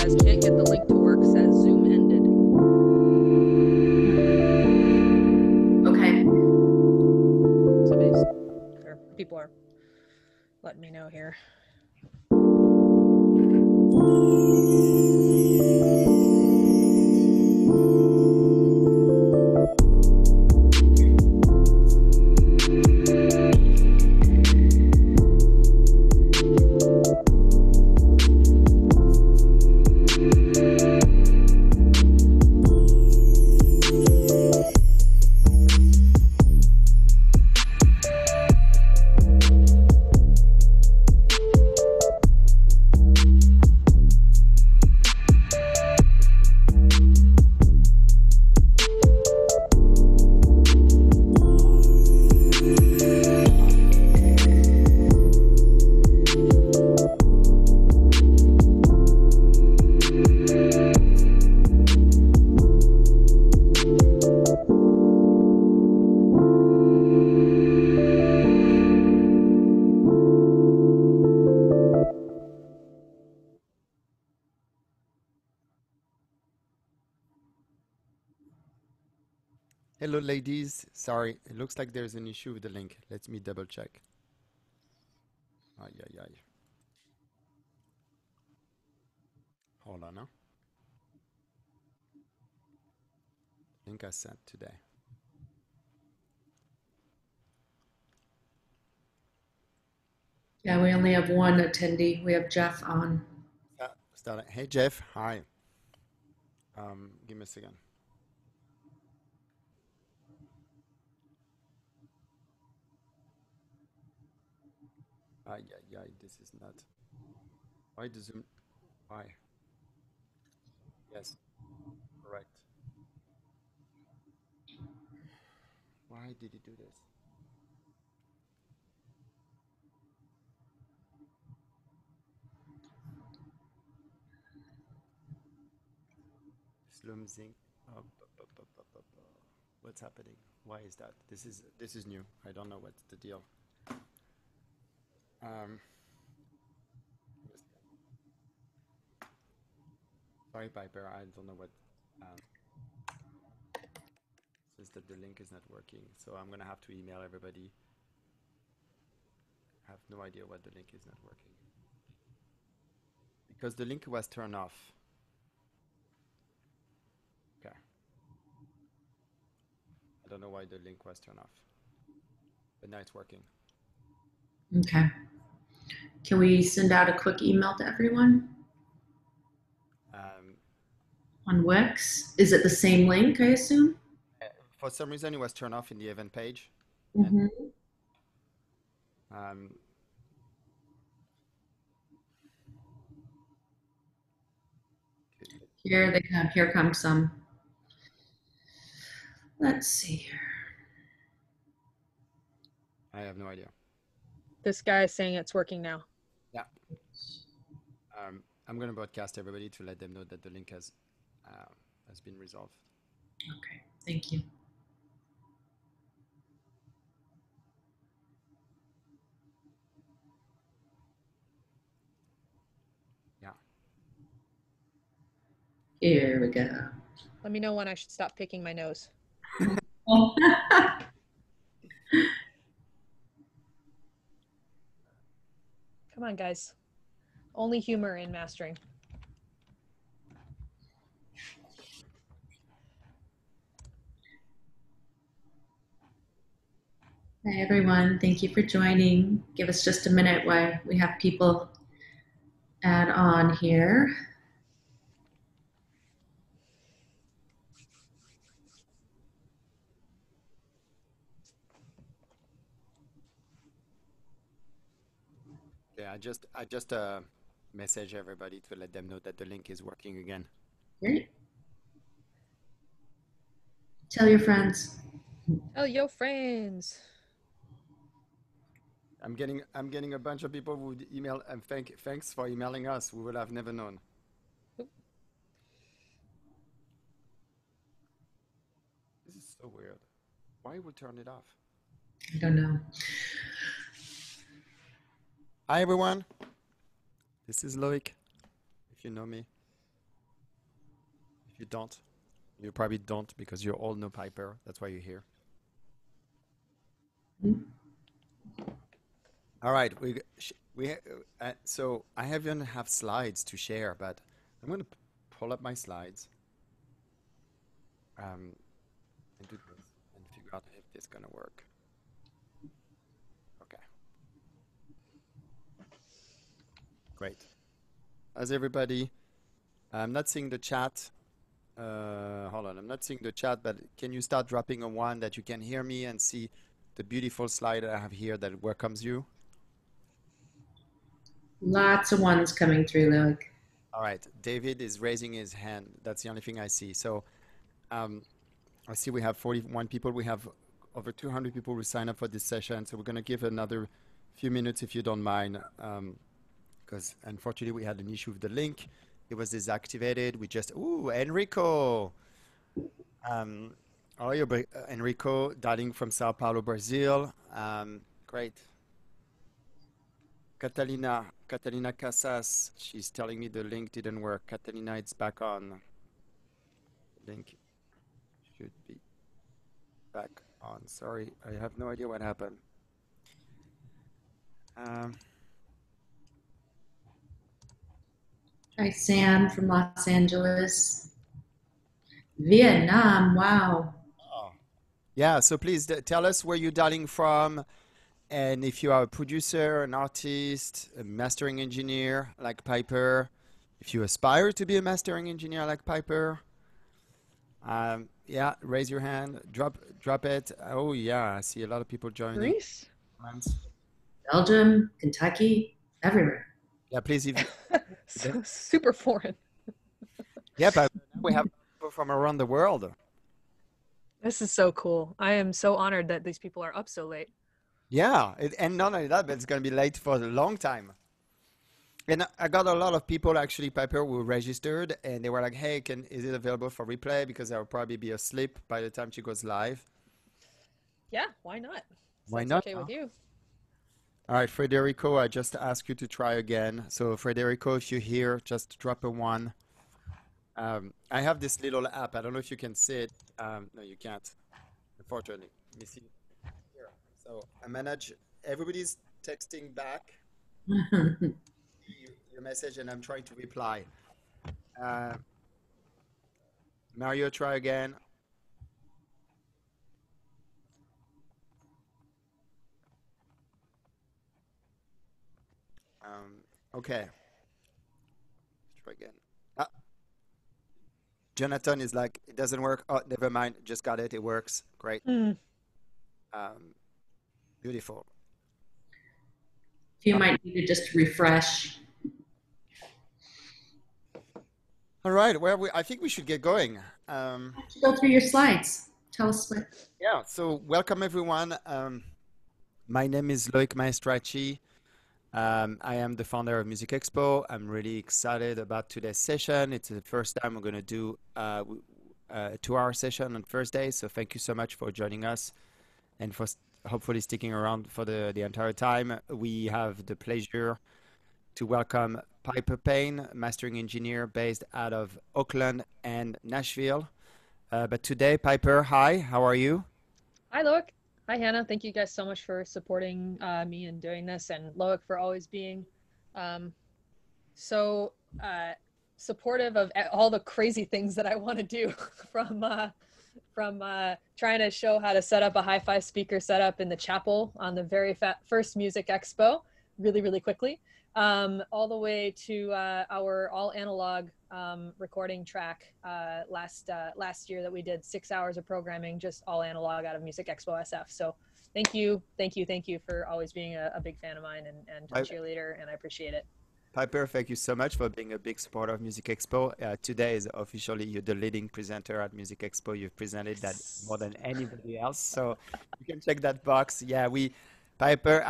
guys can't get the link to work, says Zoom ended. Okay. People are letting me know here. Hello, ladies. Sorry, it looks like there's an issue with the link. Let me double check. Ay, ay, ay. Hold on, huh? Link I sent today. Yeah, we only have one attendee. We have Jeff on. Hey, Jeff. Hi. Give me a second. Ay, ay, ay. This is not. Why the Zoom? Why? Yes, correct. Why did he do this? Slumzing. What's happening? Why is that? This is new. I don't know what's the deal. Sorry, Piper. I don't know what. Says that the link is not working, so I'm gonna have to email everybody. I have no idea what the link is not working because the link was turned off. Okay. I don't know why the link was turned off, but now it's working. Okay. Can we send out a quick email to everyone? On Wix? Is it the same link, I assume? For some reason, it was turned off in the event page. Mm-hmm. Here they come. Here comes some. Let's see here. I have no idea. This guy is saying it's working now. Yeah. I'm going to broadcast everybody to let them know that the link has been resolved. Okay, thank you. Yeah. Here we go. Let me know when I should stop picking my nose. Come on, guys. Only humor in mastering. Hi, everyone. Thank you for joining. Give us just a minute while we have people add on here. Yeah, I just message everybody to let them know that the link is working again. Great. Tell your friends. Tell your friends. I'm getting a bunch of people who would email and thanks for emailing us. We would have never known. Oop. This is so weird. Why would turn it off? I don't know. Hi everyone. This is Loic, if you know me. If you don't, you probably don't because you all know Piper. That's why you're here. All right, so I haven't have slides to share, but I'm going to pull up my slides and do this and figure out if this is going to work. Okay, great. How's everybody? I'm not seeing the chat. Hold on, I'm not seeing the chat, but can you start dropping a one that you can hear me and see the beautiful slide I have here that welcomes you? Lots of ones coming through, Loic. All right, David is raising his hand. That's the only thing I see. So I see we have 41 people. We have over 200 people who sign up for this session. So we're going to give another few minutes if you don't mind, because unfortunately we had an issue with the link. It was deactivated. We just, ooh, Enrico. How are you, Enrico, dialing from Sao Paulo, Brazil. Great. Catalina Casas, she's telling me the link didn't work. Catalina, it's back on. Link should be back on. Sorry, I have no idea what happened. Hi, Sam from Los Angeles. Vietnam, wow. Oh. Yeah, so please tell us where you're dialing from and if you are a producer, an artist, a mastering engineer like Piper, if you aspire to be a mastering engineer like Piper. Yeah, raise your hand, drop it. Oh yeah, I see a lot of people joining. Greece? France. Belgium, Kentucky, everywhere. Yeah, please, if you, Super foreign. yeah, but now we have people from around the world. This is so cool. I am so honored that these people are up so late. Yeah, and not only that, but it's going to be late for a long time. And I got a lot of people actually, Piper, who registered, and they were like, "Hey, is it available for replay? Because I will probably be asleep by the time she goes live." Yeah, why not? Why That's not? okay with you. All right, Federico, I just asked you to try again. So Federico, if you're here, just drop a one. I have this little app. I don't know if you can see it. No, you can't, unfortunately. Let me see. Here. So I manage, everybody's texting back your message, and I'm trying to reply. Mario, try again. Okay, try again. Ah, Jonathan is like, it doesn't work. Oh, never mind. Just got it. It works. Great. Beautiful. You might need to just refresh. All right. Well, I think we should get going. Go through your slides. Tell us what. Yeah. So welcome everyone. My name is Loic Maestracci. I am the founder of Music Expo. I'm really excited about today's session. It's the first time we're going to do a 2-hour session on Thursday. So thank you so much for joining us and for hopefully sticking around for the entire time. We have the pleasure to welcome Piper Payne, mastering engineer based out of Oakland and Nashville. But today, Piper, hi, how are you? Hi, Loic. Hi, Hannah. Thank you guys so much for supporting me and doing this, and Loic for always being so supportive of all the crazy things that I want to do from trying to show how to set up a hi-fi speaker setup in the chapel on the very first Music Expo really, really quickly, all the way to our all analog recording track last year that we did 6 hours of programming, just all analog out of Music Expo SF. So thank you for always being a big fan of mine and a cheerleader, and I appreciate it. Piper, thank you so much for being a big supporter of Music Expo. Today is officially you're the leading presenter at Music Expo. You've presented that more than anybody else, so you can check that box. Yeah, Piper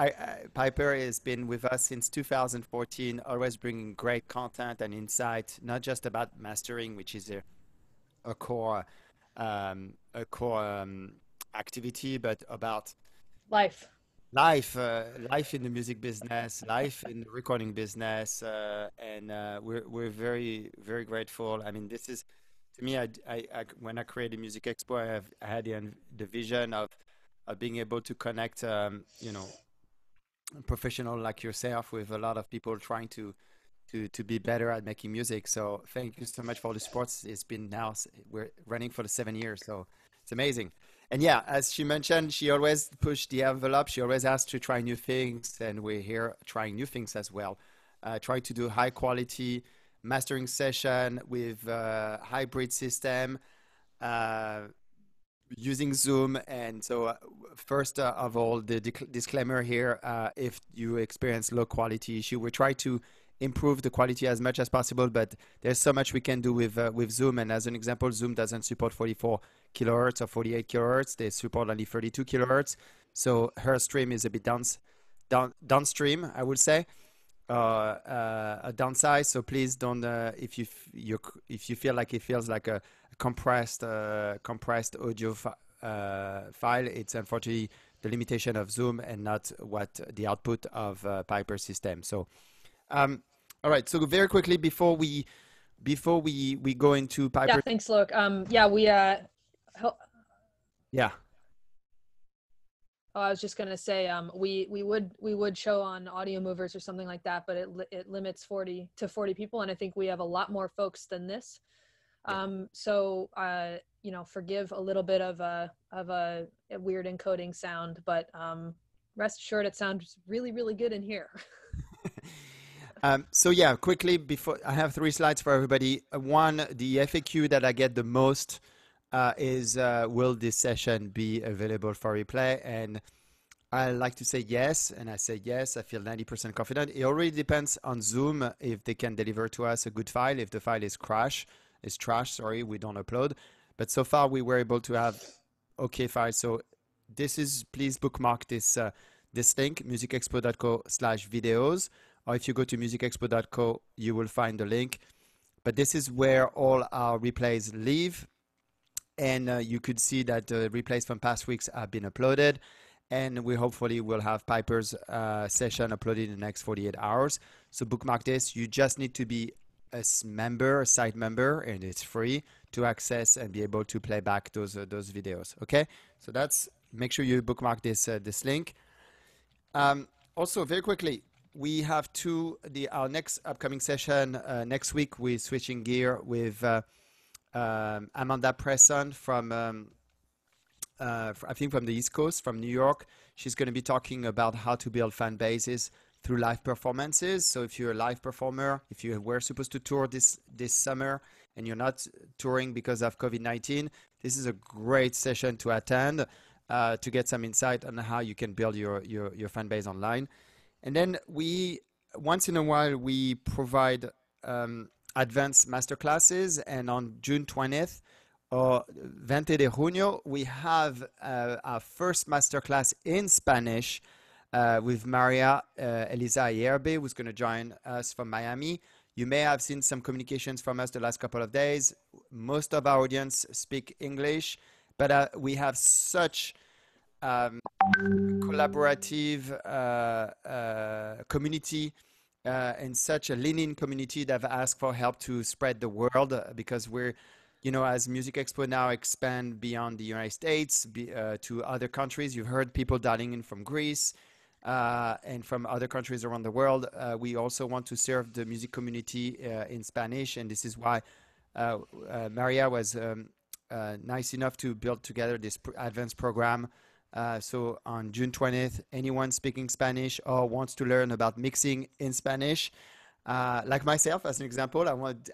has been with us since 2014, always bringing great content and insight, not just about mastering, which is a core activity, but about life. Life in the music business, life in the recording business, and we're very, very grateful. I mean, this is to me, when I created Music Expo, I had the vision of being able to connect, you know, a professional like yourself with a lot of people trying to be better at making music. So thank you so much for the sports. It's been now we're running for the 7 years, so it's amazing. And yeah, as she mentioned, she always pushed the envelope. She always asked to try new things, and we're here trying new things as well. Try to do high quality mastering session with hybrid system. Uh, Using Zoom. And so, first of all, the disclaimer here, if you experience low quality issue, we try to improve the quality as much as possible, but there's so much we can do with Zoom. And as an example, Zoom doesn't support 44 kilohertz or 48 kilohertz. They support only 32 kilohertz. So her stream is a bit downstream, I would say. A downside. So please don't, if you feel like it feels like a compressed audio file, it's unfortunately the limitation of Zoom and not what the output of Piper system. So all right, so very quickly before we go into Piper. Yeah, thanks, Luke. Yeah, Yeah. Oh, I was just gonna say, we would show on Audio Movers or something like that, but it limits 40 to 40 people, and I think we have a lot more folks than this. So you know, forgive a little bit of a weird encoding sound, but rest assured it sounds really, really good in here. So yeah, quickly before I have 3 slides for everybody. One, the FAQ that I get the most is will this session be available for replay? And I like to say yes, and I say yes. I feel 90% confident. It already depends on Zoom if they can deliver to us a good file. If the file is trash, sorry, we don't upload. But so far we were able to have okay files. So this is, please bookmark this this link, musicexpo.co/videos, or if you go to musicexpo.co, you will find the link. But this is where all our replays live. And you could see that the replays from past weeks have been uploaded. And we hopefully will have Piper's session uploaded in the next 48 hours. So bookmark this. You just need to be a site member, and it's free to access and be able to play back those videos. Okay, so that's, make sure you bookmark this this link. Also, very quickly, we have our next upcoming session next week. We're switching gear with Amanda Presson from I think from the East Coast, from New York. She's going to be talking about how to build fan bases through live performances. So if you're a live performer, if you were supposed to tour this summer and you're not touring because of COVID-19, this is a great session to attend to get some insight on how you can build your fan base online. And then once in a while, we provide advanced masterclasses, and on June 20th, or 20 de junio, we have our first masterclass in Spanish with Maria Elisa Ayerbe, who's going to join us from Miami. You may have seen some communications from us the last couple of days. Most of our audience speak English, but we have such collaborative community and such a lean-in community that have asked for help to spread the word, because we're, you know, as Music Expo now expand beyond the United States to other countries. You've heard people dialing in from Greece and from other countries around the world. We also want to serve the music community in Spanish, and this is why Maria was nice enough to build together this advanced program. So on June 20th, anyone speaking Spanish or wants to learn about mixing in Spanish, like myself, as an example,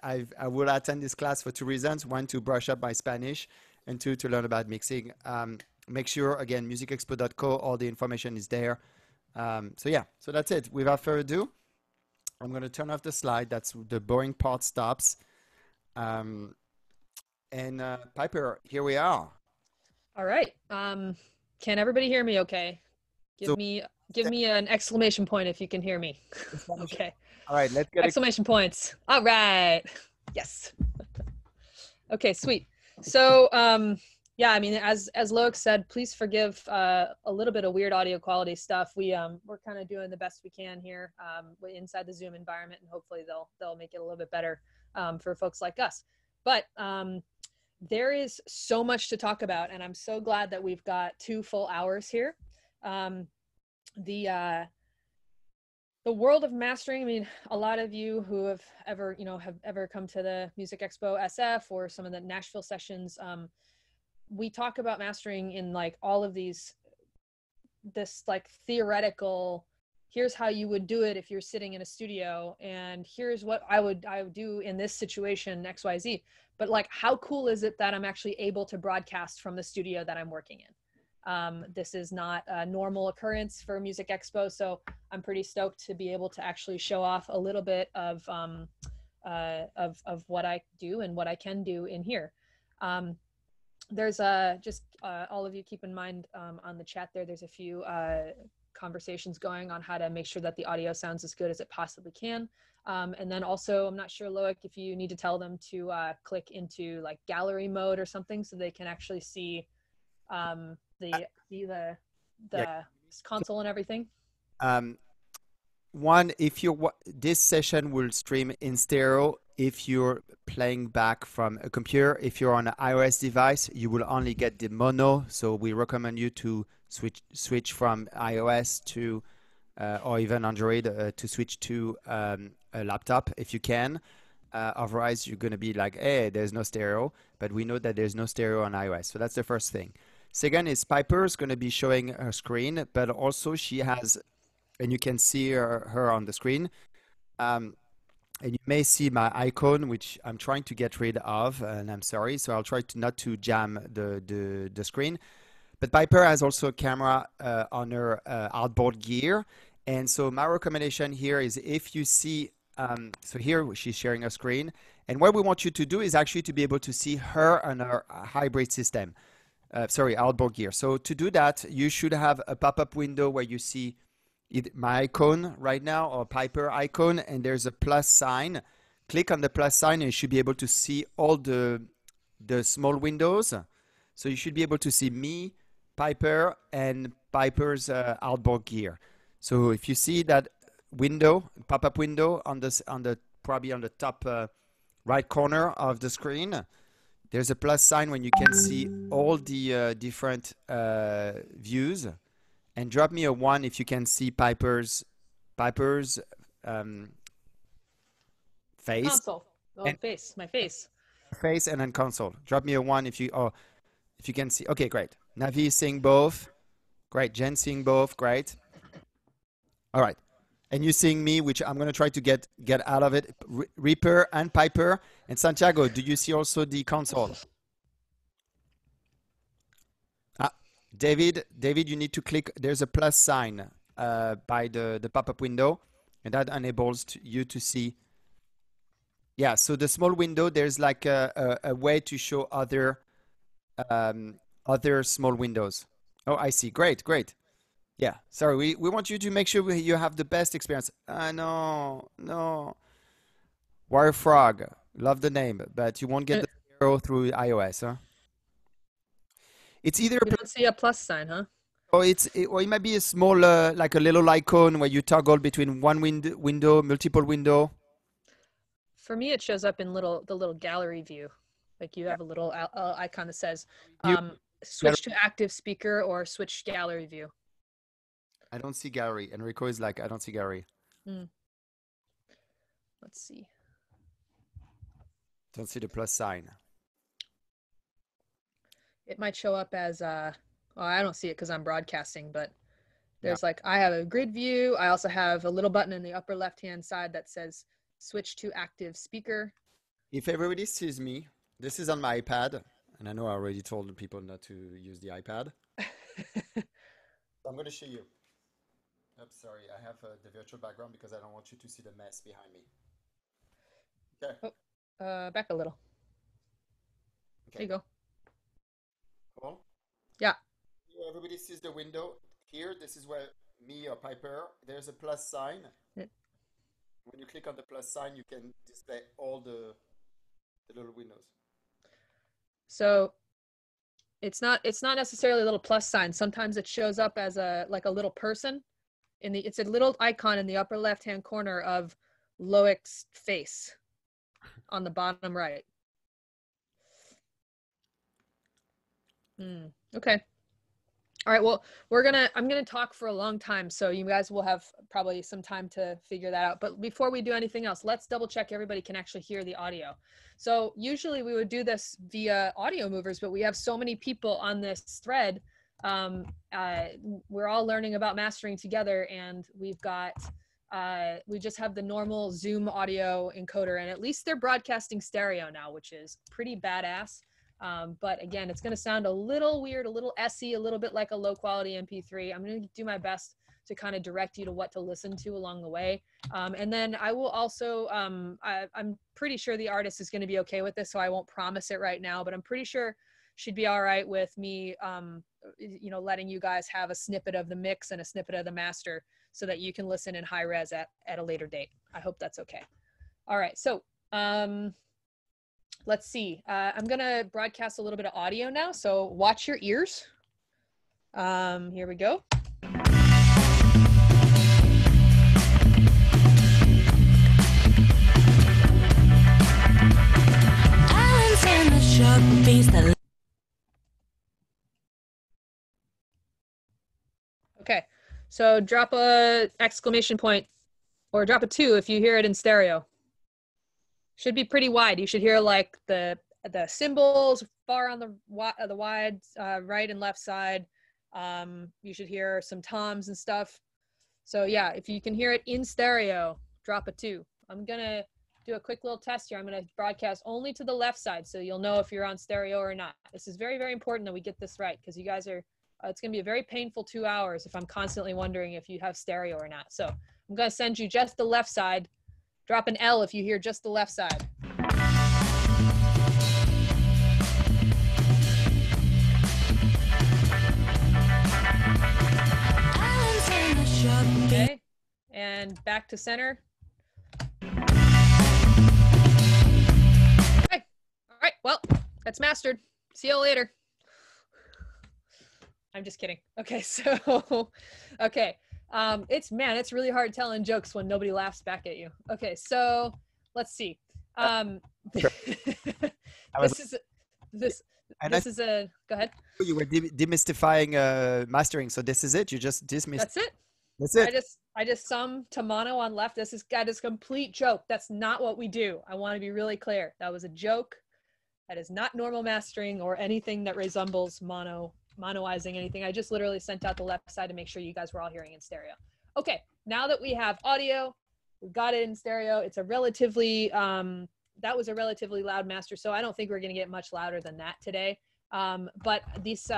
I will attend this class for 2 reasons. 1, to brush up my Spanish, and 2, to learn about mixing. Make sure, again, musicexpo.co, all the information is there. So yeah, so that's it. Without further ado, I'm going to turn off the slide. That's the boring part stops. And Piper, here we are. All right. Can everybody hear me okay? Give me an exclamation point if you can hear me. Okay. All right, let's get exclamation points. All right. Yes. Okay, sweet. So yeah, I mean, as Loic said, please forgive a little bit of weird audio quality stuff. We're kind of doing the best we can here inside the Zoom environment, and hopefully they'll make it a little bit better for folks like us. But there is so much to talk about, and I'm so glad that we've got 2 full hours here. Um, the world of mastering, I mean, a lot of you who have ever, have ever come to the Music Expo SF or some of the Nashville sessions, we talk about mastering in like all of this like theoretical, here's how you would do it if you're sitting in a studio, and here's what I would do in this situation, XYZ. But like, how cool is it that I'm actually able to broadcast from the studio that I'm working in? This is not a normal occurrence for Music Expo, so I'm pretty stoked to be able to actually show off a little bit of what I do and what I can do in here. There's just all of you keep in mind on the chat there's a few conversations going on how to make sure that the audio sounds as good as it possibly can. And then also, I'm not sure, Loic, if you need to tell them to click into like gallery mode or something so they can actually see the Yeah. console and everything. One, if this session will stream in stereo. If you're playing back from a computer, if you're on an iOS device, you will only get the mono. So we recommend you to switch from iOS to or even Android to switch to a laptop if you can. Otherwise, you're going to be like, hey, there's no stereo. But we know that there's no stereo on iOS. So that's the first thing. Second is Piper is going to be showing her screen, but also she has, and you can see her on the screen. And you may see my icon, which I'm trying to get rid of, and I'm sorry. So I'll try not to jam the screen. But Piper has also a camera on her outboard gear. And so my recommendation here is if you see, so here she's sharing a screen. And what we want you to do is actually to be able to see her on her hybrid system. Outboard gear. So to do that, you should have a pop-up window where you see my icon right now or Piper icon, and there's a plus sign. Click on the plus sign and you should be able to see all the small windows. So you should be able to see me, Piper, and Piper's outboard gear. So if you see that window, pop-up window probably on the top right corner of the screen, there's a plus sign when you can see all the different views. And drop me a 1 if you can see Piper's face. Console. Oh, and my face. Face and then console. Drop me a 1 if you can see. Okay, great. Navi is seeing both. Great. Jen seeing both. Great. All right. And you seeing me, which I'm going to try to get out of it. Reaper and Piper. And Santiago, do you see also the console? David, you need to click. There's a plus sign by the pop-up window, and that enables you to see. Yeah, so the small window, there's like a way to show other small windows. Oh, I see. Great. Yeah, sorry. We want you to make sure you have the best experience. No. Wire Frog, love the name, but you won't get the arrow through iOS, huh? It's either you don't see a plus sign, huh? Or it might be a small, like a little icon where you toggle between one window, multiple window. For me, it shows up in the little gallery view. Like you have a little icon that says switch to active speaker or switch gallery view. I don't see gallery. Enrico is like, I don't see gallery. Let's see. Don't see the plus sign. It might show up as I don't see it because I'm broadcasting, but there's like, I have a grid view. I also have a little button in the upper left-hand side that says switch to active speaker. If everybody sees me, this is on my iPad, and I know I already told people not to use the iPad. I'm going to show you. Oops, sorry, I have the virtual background because I don't want you to see the mess behind me. Okay. Oh, back a little. Okay. There you go. Cool. Yeah. Everybody sees the window here. This is where me or Piper, there's a plus sign. Yeah. When you click on the plus sign, you can display all the little windows. So it's not necessarily a little plus sign. Sometimes it shows up as a little person. It's a little icon in the upper left-hand corner of Loic's face on the bottom right. Okay. All right. Well, I'm going to talk for a long time, so you guys will have probably some time to figure that out. But before we do anything else, let's double check everybody can actually hear the audio. So usually we would do this via audio movers, but we have so many people on this thread. We're all learning about mastering together, and we just have the normal Zoom audio encoder, and at least they're broadcasting stereo now, which is pretty badass. But again, it's going to sound a little weird, a little essy, a little bit like a low quality MP3. I'm going to do my best to kind of direct you to what to listen to along the way. And then I will also, I'm pretty sure the artist is going to be okay with this, so I won't promise it right now, but I'm pretty sure she'd be all right with me, letting you guys have a snippet of the mix and a snippet of the master so that you can listen in high res at a later date. I hope that's okay. All right. So, let's see. I'm going to broadcast a little bit of audio now, so watch your ears. Here we go. Okay, so drop a exclamation point or drop a 2 if you hear it in stereo. Should be pretty wide. You should hear like the cymbals far on the wide right and left side. You should hear some toms and stuff. So yeah, if you can hear it in stereo, drop a 2. I'm gonna do a quick little test here. I'm gonna broadcast only to the left side, so you'll know if you're on stereo or not. This is very, very important that we get this right, because you guys are, it's gonna be a very painful 2 hours if I'm constantly wondering if you have stereo or not. So I'm gonna send you just the left side. Drop an L if you hear just the left side. Okay, and back to center. Okay, all right, well, that's mastered. See you later. I'm just kidding. Okay, so, okay. It's really hard telling jokes when nobody laughs back at you. Okay, so let's see. Go ahead. You were demystifying mastering, so this is it. You just dismissed. That's it. That's it. I just summed to mono on left. This is a complete joke. That's not what we do. I want to be really clear. That was a joke. That is not normal mastering or anything that resembles monoizing anything. I just literally sent out the left side to make sure you guys were all hearing in stereo. Okay, now that we have audio, we've got it in stereo. It's a relatively, that was a relatively loud master, so I don't think we're gonna get much louder than that today. But this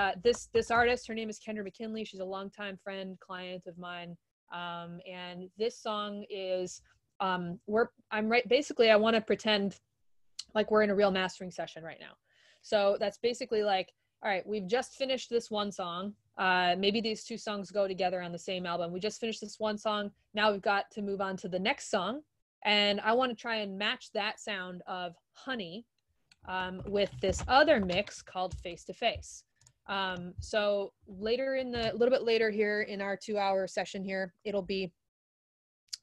artist, her name is Kendra McKinley. She's a longtime friend, client of mine. And this song is, basically I wanna pretend like we're in a real mastering session right now. So that's basically like, all right, we've just finished this one song. Maybe these 2 songs go together on the same album. We just finished this one song. Now we've got to move on to the next song. And I want to try and match that sound of Honey with this other mix called Face to Face. So later a little bit later here in our 2-hour session here, it'll be,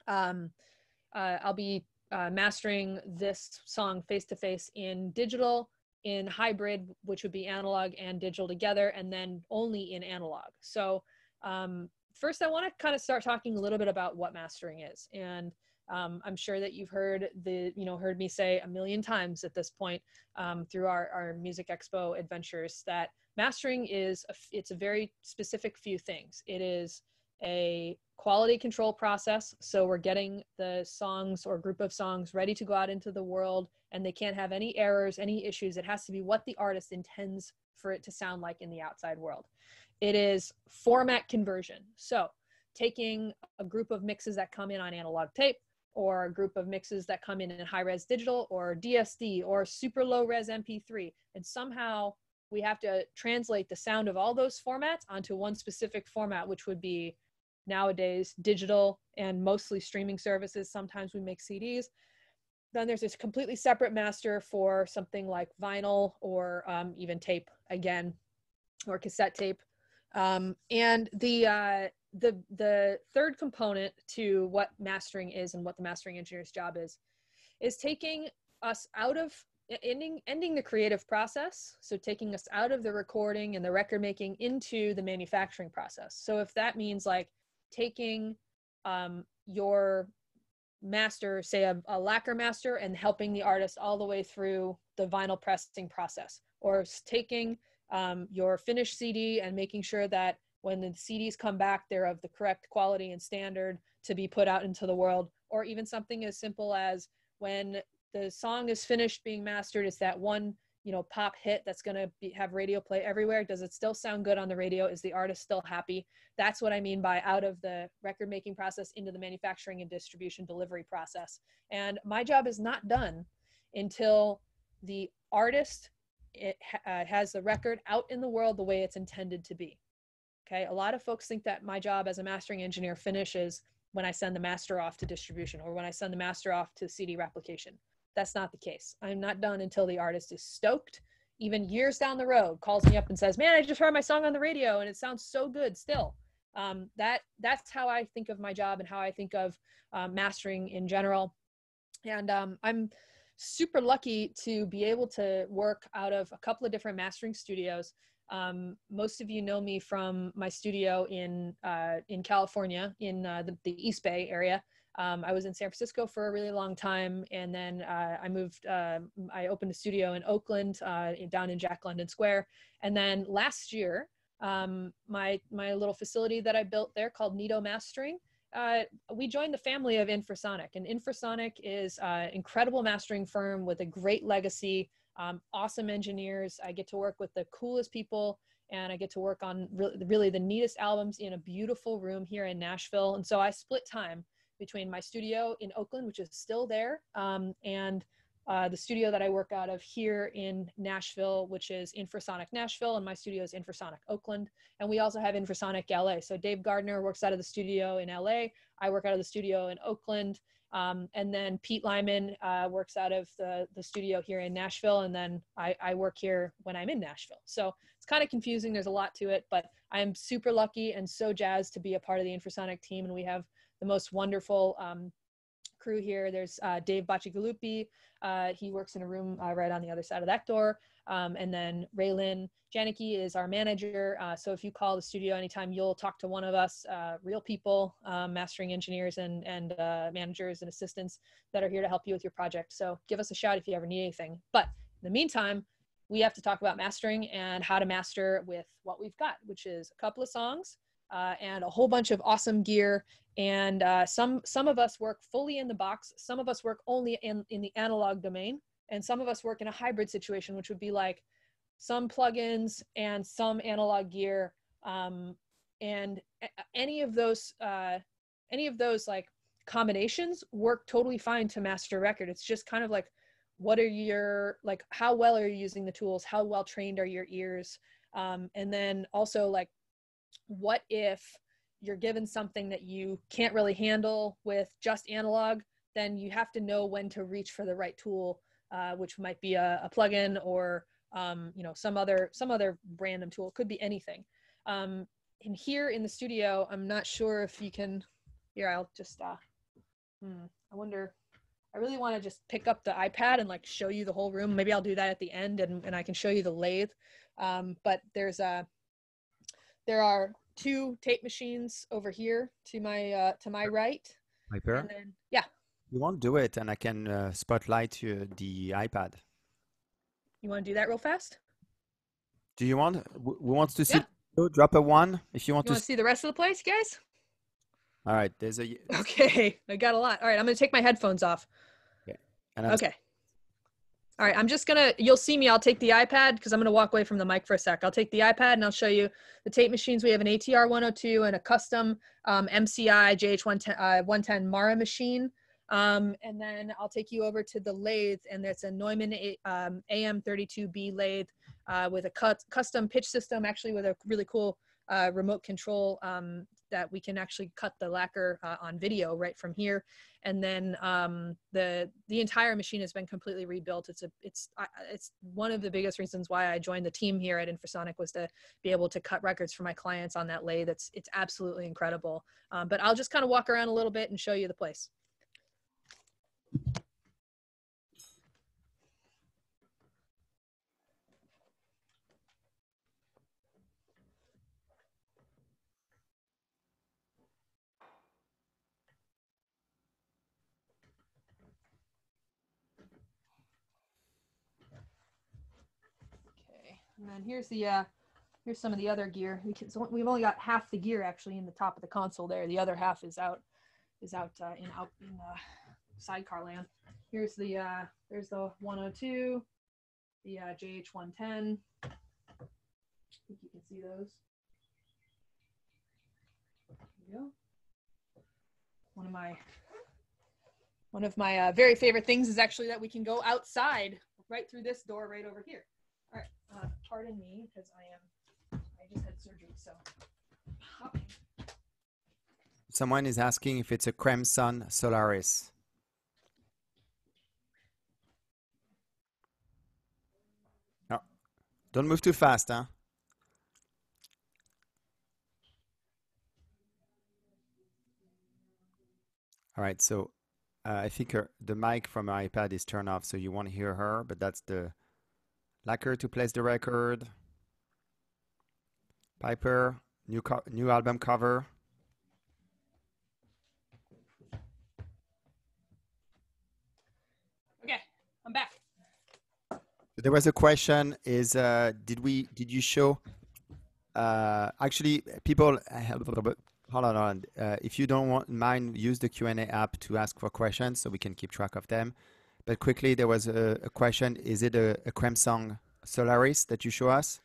I'll be mastering this song Face to Face in digital, in hybrid, which would be analog and digital together, and then only in analog. So first I want to kind of start talking a little bit about what mastering is. And I'm sure that you've heard me say a million times at this point through our Music Expo adventures that mastering it's a very specific few things. It is a quality control process. So we're getting the songs or group of songs ready to go out into the world, and they can't have any errors, any issues. It has to be what the artist intends for it to sound like in the outside world. It is format conversion. So taking a group of mixes that come in on analog tape, or a group of mixes that come in high-res digital, or DSD, or super low-res MP3, and somehow we have to translate the sound of all those formats onto one specific format, which would be nowadays digital and mostly streaming services. Sometimes we make CDs. Then there's this completely separate master for something like vinyl or even tape again, or cassette tape. And the third component to what mastering is and what the mastering engineer's job is taking us out of ending the creative process. So taking us out of the recording and the record making into the manufacturing process. So if that means like taking your master, say a lacquer master, and helping the artist all the way through the vinyl pressing process, or taking your finished CD and making sure that when the CDs come back, they're of the correct quality and standard to be put out into the world, or even something as simple as when the song is finished being mastered, it's that one, you know, pop hit that's going to have radio play everywhere. Does it still sound good on the radio? Is the artist still happy? That's what I mean by out of the record making process into the manufacturing and distribution delivery process. And my job is not done until the artist has the record out in the world the way it's intended to be. Okay. A lot of folks think that my job as a mastering engineer finishes when I send the master off to distribution or when I send the master off to CD replication. That's not the case. I'm not done until the artist is stoked, even years down the road, calls me up and says, man, I just heard my song on the radio and it sounds so good still. That's how I think of my job and how I think of mastering in general. And I'm super lucky to be able to work out of a couple of different mastering studios. Most of you know me from my studio in California, in the East Bay area. I was in San Francisco for a really long time, and then I moved. I opened a studio in Oakland, down in Jack London Square, and then last year, my little facility that I built there called Nito Mastering. We joined the family of Infrasonic, and Infrasonic is an incredible mastering firm with a great legacy. Awesome engineers. I get to work with the coolest people, and I get to work on really the neatest albums in a beautiful room here in Nashville. And so I split time between my studio in Oakland, which is still there, and the studio that I work out of here in Nashville, which is Infrasonic Nashville, and my studio is Infrasonic Oakland. And we also have Infrasonic LA. So Dave Gardner works out of the studio in LA. I work out of the studio in Oakland. And then Pete Lyman works out of the studio here in Nashville. And then I work here when I'm in Nashville. So it's kind of confusing. There's a lot to it, but I'm super lucky and so jazzed to be a part of the Infrasonic team. And we have the most wonderful crew here. There's Dave Bacigalupi. He works in a room right on the other side of that door. And then Raylyn Janicki is our manager. So if you call the studio anytime, you'll talk to one of us, real people, mastering engineers and managers and assistants that are here to help you with your project. So give us a shout if you ever need anything. But in the meantime, we have to talk about mastering and how to master with what we've got, which is a couple of songs and a whole bunch of awesome gear. And some of us work fully in the box. Some of us work only in the analog domain. And some of us work in a hybrid situation, which would be like some plugins and some analog gear. And any of those like combinations work totally fine to master a record. It's just kind of like, what are your, like, how well are you using the tools? How well trained are your ears? And then also like, what if you're given something that you can't really handle with just analog? Then you have to know when to reach for the right tool, which might be a plugin or you know, some other random tool. It could be anything. And here in the studio, I'm not sure if you can. Here, I'll just. I wonder. I really want to just pick up the iPad and like show you the whole room. Maybe I'll do that at the end, and I can show you the lathe. But there are two tape machines over here to my right. Piper? And then, yeah. You won't do it, and I can spotlight the iPad. You want to do that real fast? Do you want? We want to see. Yeah. Drop a one if you want to see the rest of the place, guys. All right. There's a. Okay, I got a lot. All right, I'm gonna take my headphones off. Okay. Okay. All right, I'm just gonna, you'll see me, I'll take the iPad because I'm gonna walk away from the mic for a sec. I'll take the iPad and I'll show you the tape machines. We have an ATR 102 and a custom MCI JH110 Mara machine. And then I'll take you over to the lathe, and there's a Neumann AM32B lathe with a custom pitch system, actually with a really cool remote control that we can actually cut the lacquer on video right from here. And then the entire machine has been completely rebuilt. It's one of the biggest reasons why I joined the team here at Infrasonic, was to be able to cut records for my clients on that lathe. It's absolutely incredible. But I'll just kind of walk around a little bit and show you the place. And then here's some of the other gear. We've only got half the gear actually in the top of the console there. The other half is out in sidecar land. Here's there's the 102, the JH110. I think you can see those. There you go. One of my very favorite things is actually that we can go outside right through this door right over here. All right, pardon me because I just had surgery, so. Someone is asking if it's a Crimson Solaris. No, don't move too fast, huh? All right, so I think the mic from my iPad is turned off, so you won't hear her, but that's the lacquer to place the record. Piper, new album cover. Okay, I'm back. There was a question: did you show? Actually, people, hold on. If you don't mind, use the Q&A app to ask for questions so we can keep track of them. But quickly, there was a question: is it a Crimson Solaris that you show us?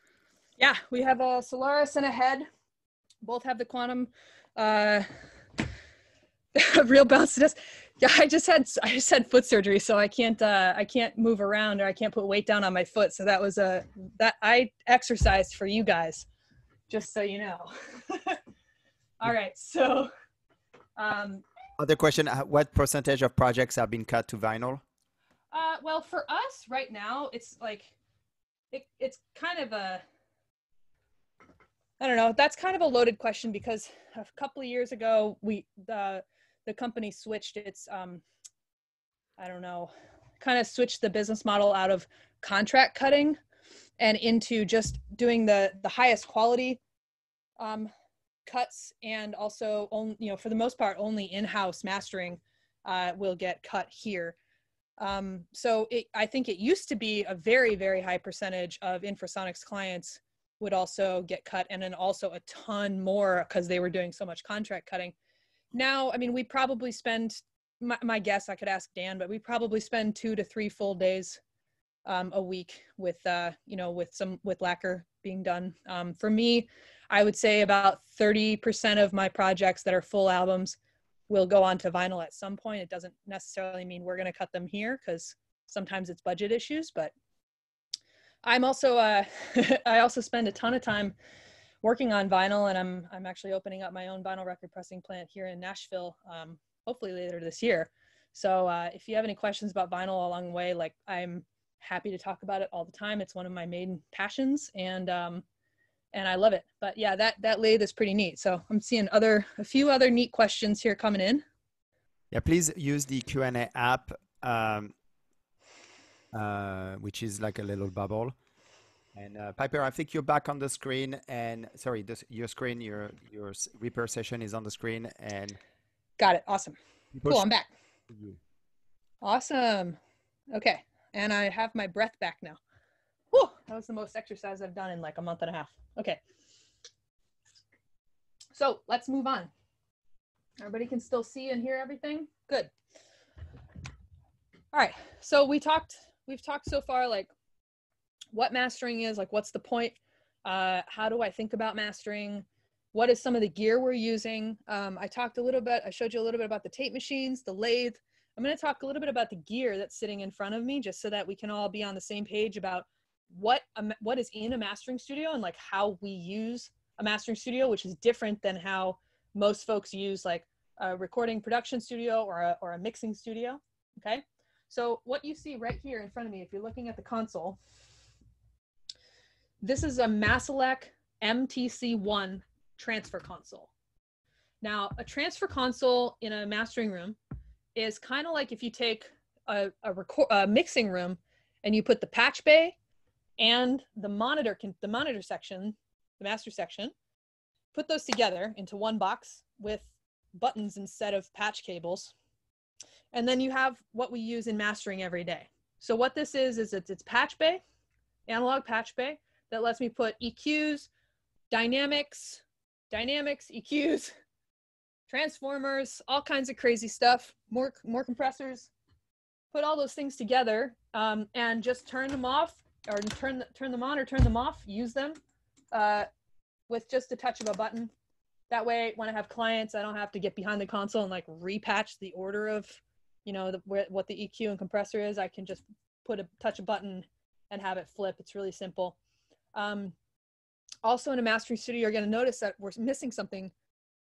Yeah, we have a Solaris and a head. Both have the quantum real bounce to disc. Yeah, I just had foot surgery, so I can't move around, or I can't put weight down on my foot. So that was that I exercised for you guys, just so you know. All right, so Other question: what percentage of projects have been cut to vinyl? Well, for us right now, it's like it's kind of I don't know. That's kind of a loaded question because a couple of years ago, the company switched its, I don't know, kind of switched the business model out of contract cutting and into just doing the highest quality cuts, and also, for the most part, only in-house mastering will get cut here. So I think it used to be a very, very high percentage of Infrasonics clients would also get cut, and then also a ton more because they were doing so much contract cutting. Now, I mean, we probably spend, my guess, I could ask Dan, but we probably spend 2 to 3 full days a week with, with lacquer being done. For me, I would say about 30% of my projects that are full albums will go on to vinyl at some point. It doesn't necessarily mean we're going to cut them here because sometimes it's budget issues, but I'm also, I also spend a ton of time working on vinyl, and I'm actually opening up my own vinyl record pressing plant here in Nashville, hopefully later this year. So if you have any questions about vinyl along the way, like, I'm happy to talk about it all the time. It's one of my main passions, and I love it. But yeah, that lathe is pretty neat. So I'm seeing a few other neat questions here coming in. Yeah, please use the Q&A app, which is like a little bubble. And Piper, I think you're back on the screen. And sorry, your screen, your Reaper session is on the screen. And got it. Awesome. Cool. I'm back. Awesome. Okay. And I have my breath back now. Whew, that was the most exercise I've done in like a month and a half. Okay. So let's move on. Everybody can still see and hear everything? Good. All right. So we've talked so far, like, what mastering is, like, what's the point? How do I think about mastering? What is some of the gear we're using? I showed you a little bit about the tape machines, the lathe. I'm going to talk a little bit about the gear that's sitting in front of me, just so that we can all be on the same page about what is in a mastering studio, and like how we use a mastering studio, which is different than how most folks use like a recording production studio or a mixing studio. Okay. So what you see right here in front of me, if you're looking at the console, this is a Maselec MTC1 transfer console. Now, a transfer console in a mastering room is kind of like if you take a mixing room and you put the patch bay and the monitor section, the master section, put those together into one box with buttons instead of patch cables. And then you have what we use in mastering every day. So what this is it's patch bay, analog patch bay, that lets me put EQs, dynamics, EQs, transformers, all kinds of crazy stuff, more compressors, put all those things together, and just turn them off, or turn them on or turn them off, use them with just a touch of a button. That way, when I have clients, I don't have to get behind the console and like repatch the order of, you know, what the EQ and compressor is. I can just touch a button and have it flip. It's really simple. Also in a mastering studio, you're going to notice that we're missing something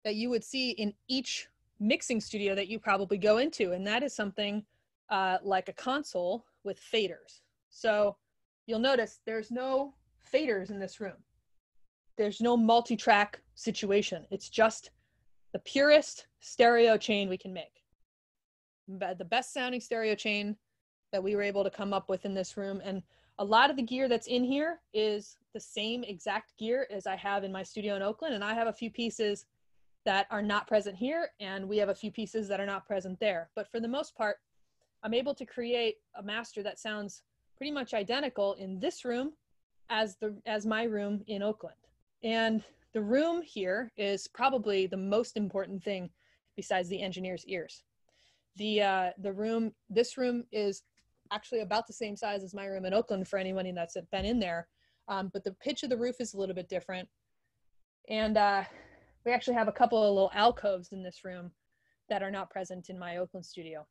that you would see in each mixing studio that you probably go into. And that is something like a console with faders. So you'll notice there's no faders in this room. There's no multi-track situation. It's just the purest stereo chain we can make. The best sounding stereo chain that we were able to come up with in this room. And a lot of the gear that's in here is the same exact gear as I have in my studio in Oakland. And I have a few pieces that are not present here, and we have a few pieces that are not present there. But for the most part, I'm able to create a master that sounds pretty much identical in this room as my room in Oakland. And the room here is probably the most important thing besides the engineer's ears. This room is actually about the same size as my room in Oakland for anyone that's been in there. But the pitch of the roof is a little bit different. And we actually have a couple of little alcoves in this room that are not present in my Oakland studio.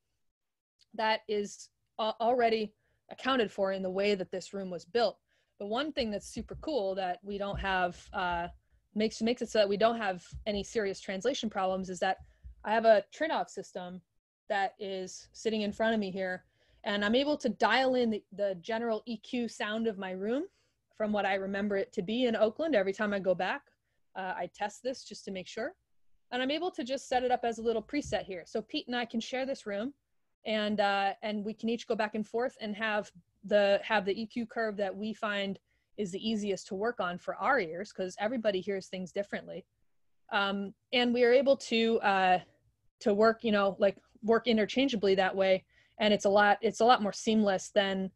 That is already accounted for in the way that this room was built. The one thing that's super cool that we don't have, makes it so that we don't have any serious translation problems, is that I have a Trinov system that is sitting in front of me here, and I'm able to dial in the general EQ sound of my room from what I remember it to be in Oakland. Every time I go back, I test this just to make sure, and I'm able to just set it up as a little preset here. So Pete and I can share this room, and we can each go back and forth and have the EQ curve that we find is the easiest to work on for our ears, because everybody hears things differently. And we are able to work, work interchangeably that way. And it's a lot more seamless than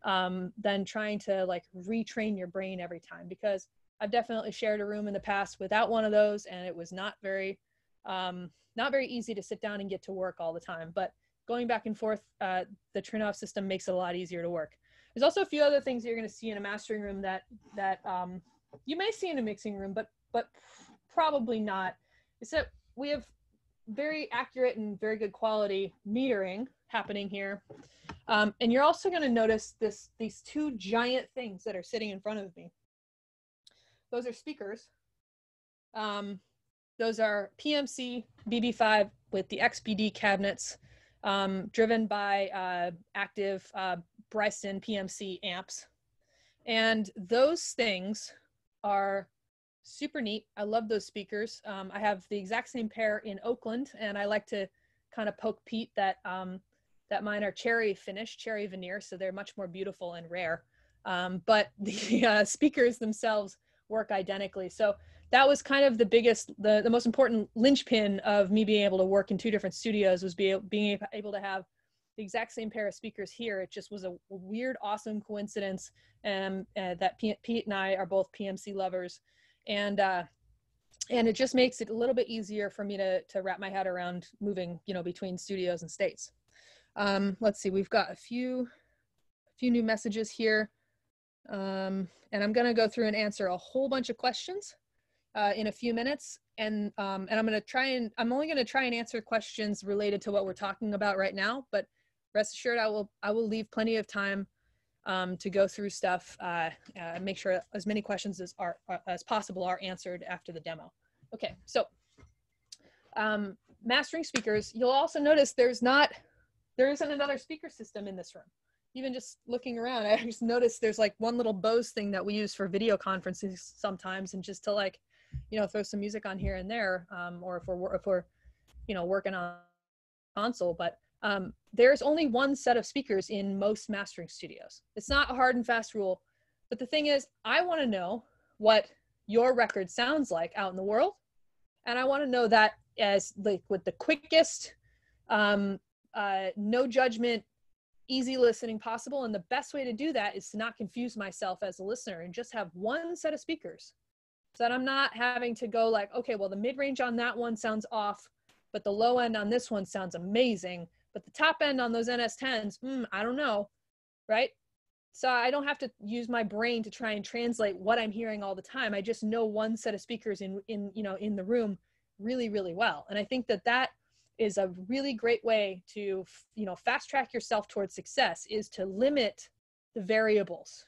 trying to like retrain your brain every time, because I've definitely shared a room in the past without one of those, and it was not very easy to sit down and get to work all the time. But going back and forth, the Trinov system makes it a lot easier to work. There's also a few other things you're going to see in a mastering room that you may see in a mixing room, but probably not. Is that we have very accurate and very good quality metering happening here, and you're also going to notice these two giant things that are sitting in front of me. Those are speakers. Those are PMC BB5 with the XBD cabinets, driven by active Bryson PMC amps. And those things are super neat. I love those speakers. I have the exact same pair in Oakland, and I like to kind of poke Pete that mine are cherry veneer, so they're much more beautiful and rare. But the speakers themselves work identically. So that was kind of the most important linchpin of me being able to work in two different studios, was being able to have the exact same pair of speakers here. It just was a weird, awesome coincidence, that Pete and I are both PMC lovers, and it just makes it a little bit easier for me to wrap my head around moving, between studios and states. Let's see, we've got a few new messages here, and I'm going to go through and answer a whole bunch of questions in a few minutes, and I'm only going to try and answer questions related to what we're talking about right now, but rest assured I will leave plenty of time to go through stuff, and make sure as many questions as possible are answered after the demo. Okay, so mastering speakers, you'll also notice there isn't another speaker system in this room. Even just looking around, I just noticed there's like one little Bose thing that we use for video conferences sometimes, and just to like, throw some music on here and there, or if we're working on console. But there's only one set of speakers in most mastering studios. It's not a hard and fast rule, but the thing is, I want to know what your record sounds like out in the world, and I want to know that as with the quickest, no judgment, easy listening possible. And the best way to do that is to not confuse myself as a listener and just have one set of speakers, so that I'm not having to go like, okay, well, the mid-range on that one sounds off, but the low end on this one sounds amazing, but the top end on those NS10s, I don't know, right? So I don't have to use my brain to try and translate what I'm hearing all the time. I just know one set of speakers in the room really, really well. And I think that that is a really great way to, fast track yourself towards success, is to limit the variables.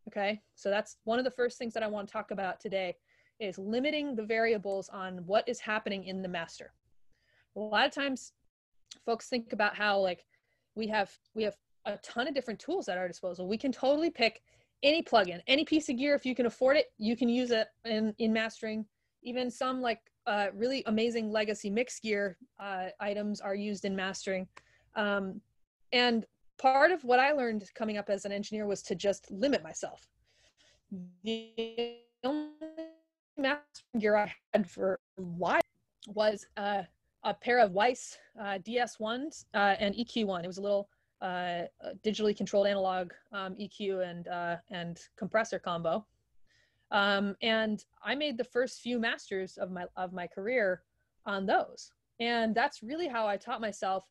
Okay, so that's one of the first things that I want to talk about today, is limiting the variables on what is happening in the master. A lot of times folks think about how like we have a ton of different tools at our disposal. We can totally pick any plugin, any piece of gear. If you can afford it, you can use it in mastering. Even some like really amazing legacy mix gear items are used in mastering. And part of what I learned coming up as an engineer was to just limit myself. The only mastering gear I had for a while was a pair of Weiss DS1s and EQ1. It was a little digitally controlled analog EQ and compressor combo. And I made the first few masters of my career on those. And that's really how I taught myself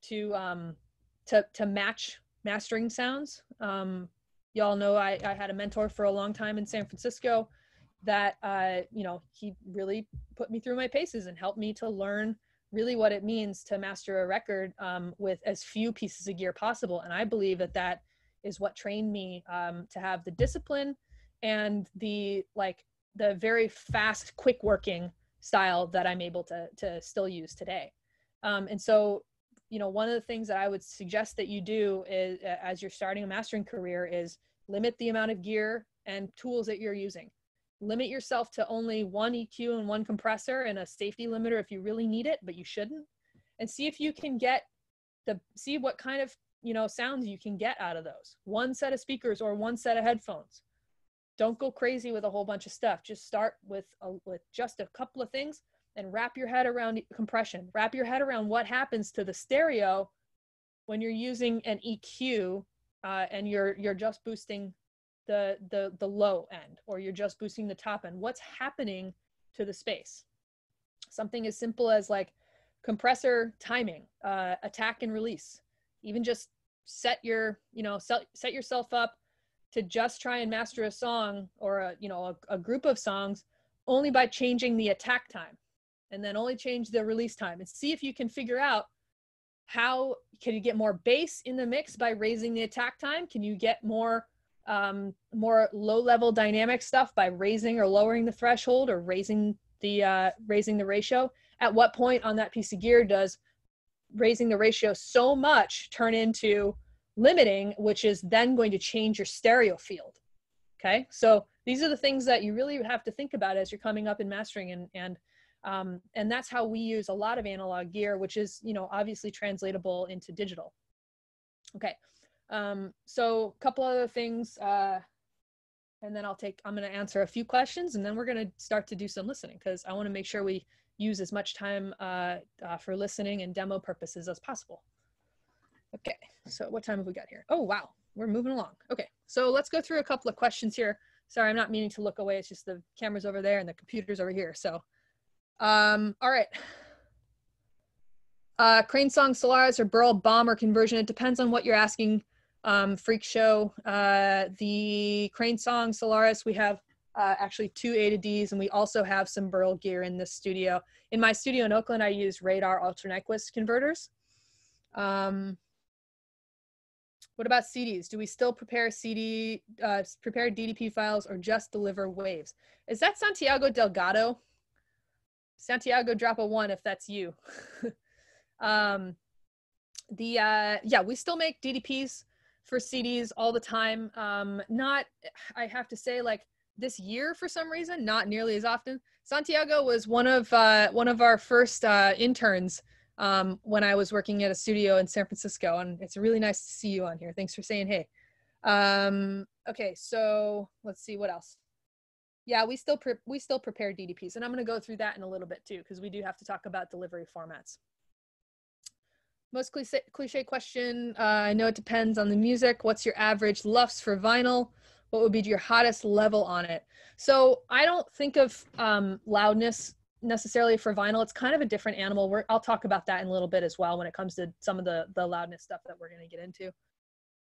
to match mastering sounds. Y'all know I had a mentor for a long time in San Francisco that, he really put me through my paces and helped me to learn really what it means to master a record with as few pieces of gear possible. And I believe that that is what trained me to have the discipline and the very fast, quick working style that I'm able to still use today. And so, one of the things that I would suggest that you do is, as you're starting a mastering career, is limit the amount of gear and tools that you're using. Limit yourself to only one EQ and one compressor and a safety limiter if you really need it, but you shouldn't. And see if you can see what kind of, sounds you can get out of those. One set of speakers or one set of headphones. Don't go crazy with a whole bunch of stuff. Just start with just a couple of things and wrap your head around compression. Wrap your head around what happens to the stereo when you're using an EQ and you're just boosting the low end, or you're just boosting the top end. What's happening to the space? Something as simple as like compressor timing, attack and release. Even just set yourself up to just try and master a song or a group of songs only by changing the attack time, and then only change the release time, and see if you can figure out how can you get more bass in the mix by raising the attack time. Can you get more low-level dynamic stuff by raising or lowering the threshold or raising the ratio? At what point on that piece of gear does raising the ratio so much turn into limiting, which is then going to change your stereo field? Okay, so these are the things that you really have to think about as you're coming up in mastering, and that's how we use a lot of analog gear, which is obviously translatable into digital. Okay. So a couple other things, and then I'm going to answer a few questions, and then we're going to start to do some listening, because I want to make sure we use as much time for listening and demo purposes as possible. Okay, so what time have we got here? Oh, wow, we're moving along. Okay, so let's go through a couple of questions here. Sorry, I'm not meaning to look away. It's just the camera's over there and the computer's over here. So, all right. Crane Song, Solaris, or Burl Bomber conversion. It depends on what you're asking. Freak Show, the Crane Song, Solaris, we have actually 2 A to Ds, and we also have some Burl gear in this studio. In my studio in Oakland, I use Radar Ultra Nyquist converters. What about CDs? Do we still prepare DDP files, or just deliver waves? Is that Santiago Delgado? Santiago, drop a 1 if that's you. Yeah, we still make DDPs for CDs all the time. I have to say, like this year, for some reason, not nearly as often. Santiago was one of our first interns when I was working at a studio in San Francisco, and it's really nice to see you on here. Thanks for saying hey. Okay, so let's see what else. Yeah, we still prepare DDPs, and I'm going to go through that in a little bit too, because we do have to talk about delivery formats. Most cliche question. I know it depends on the music. What's your average LUFS for vinyl? What would be your hottest level on it? So I don't think of loudness necessarily for vinyl. It's kind of a different animal. I'll talk about that in a little bit as well when it comes to some of the loudness stuff that we're going to get into.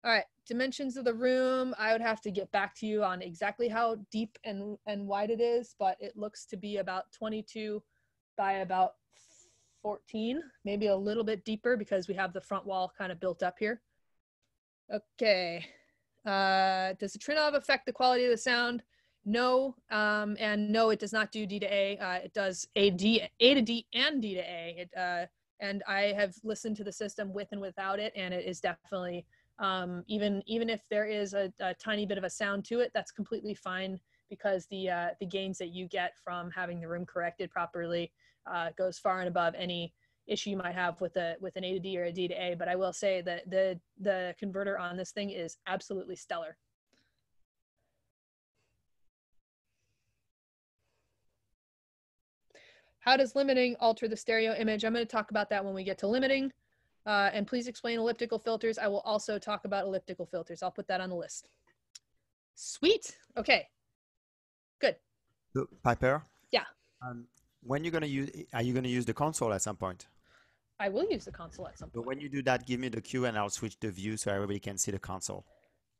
All right, dimensions of the room. I would have to get back to you on exactly how deep and wide it is, but it looks to be about 22 by about 14, maybe a little bit deeper because we have the front wall kind of built up here. Okay. Does the Trinnov affect the quality of the sound? No, and no, it does not do D to A. It does A to D and D to A. And I have listened to the system with and without it, and it is definitely, even if there is a tiny bit of a sound to it, that's completely fine because the gains that you get from having the room corrected properly goes far and above any issue you might have with an A to D or a D to A. But I will say that the converter on this thing is absolutely stellar. How does limiting alter the stereo image? I'm going to talk about that when we get to limiting. And please explain elliptical filters. I will also talk about elliptical filters. I'll put that on the list. Sweet. Okay. Good. So, Piper? Yeah. When are you gonna use the console at some point? I will use the console at some point. But when you do that, give me the cue and I'll switch the view so everybody can see the console.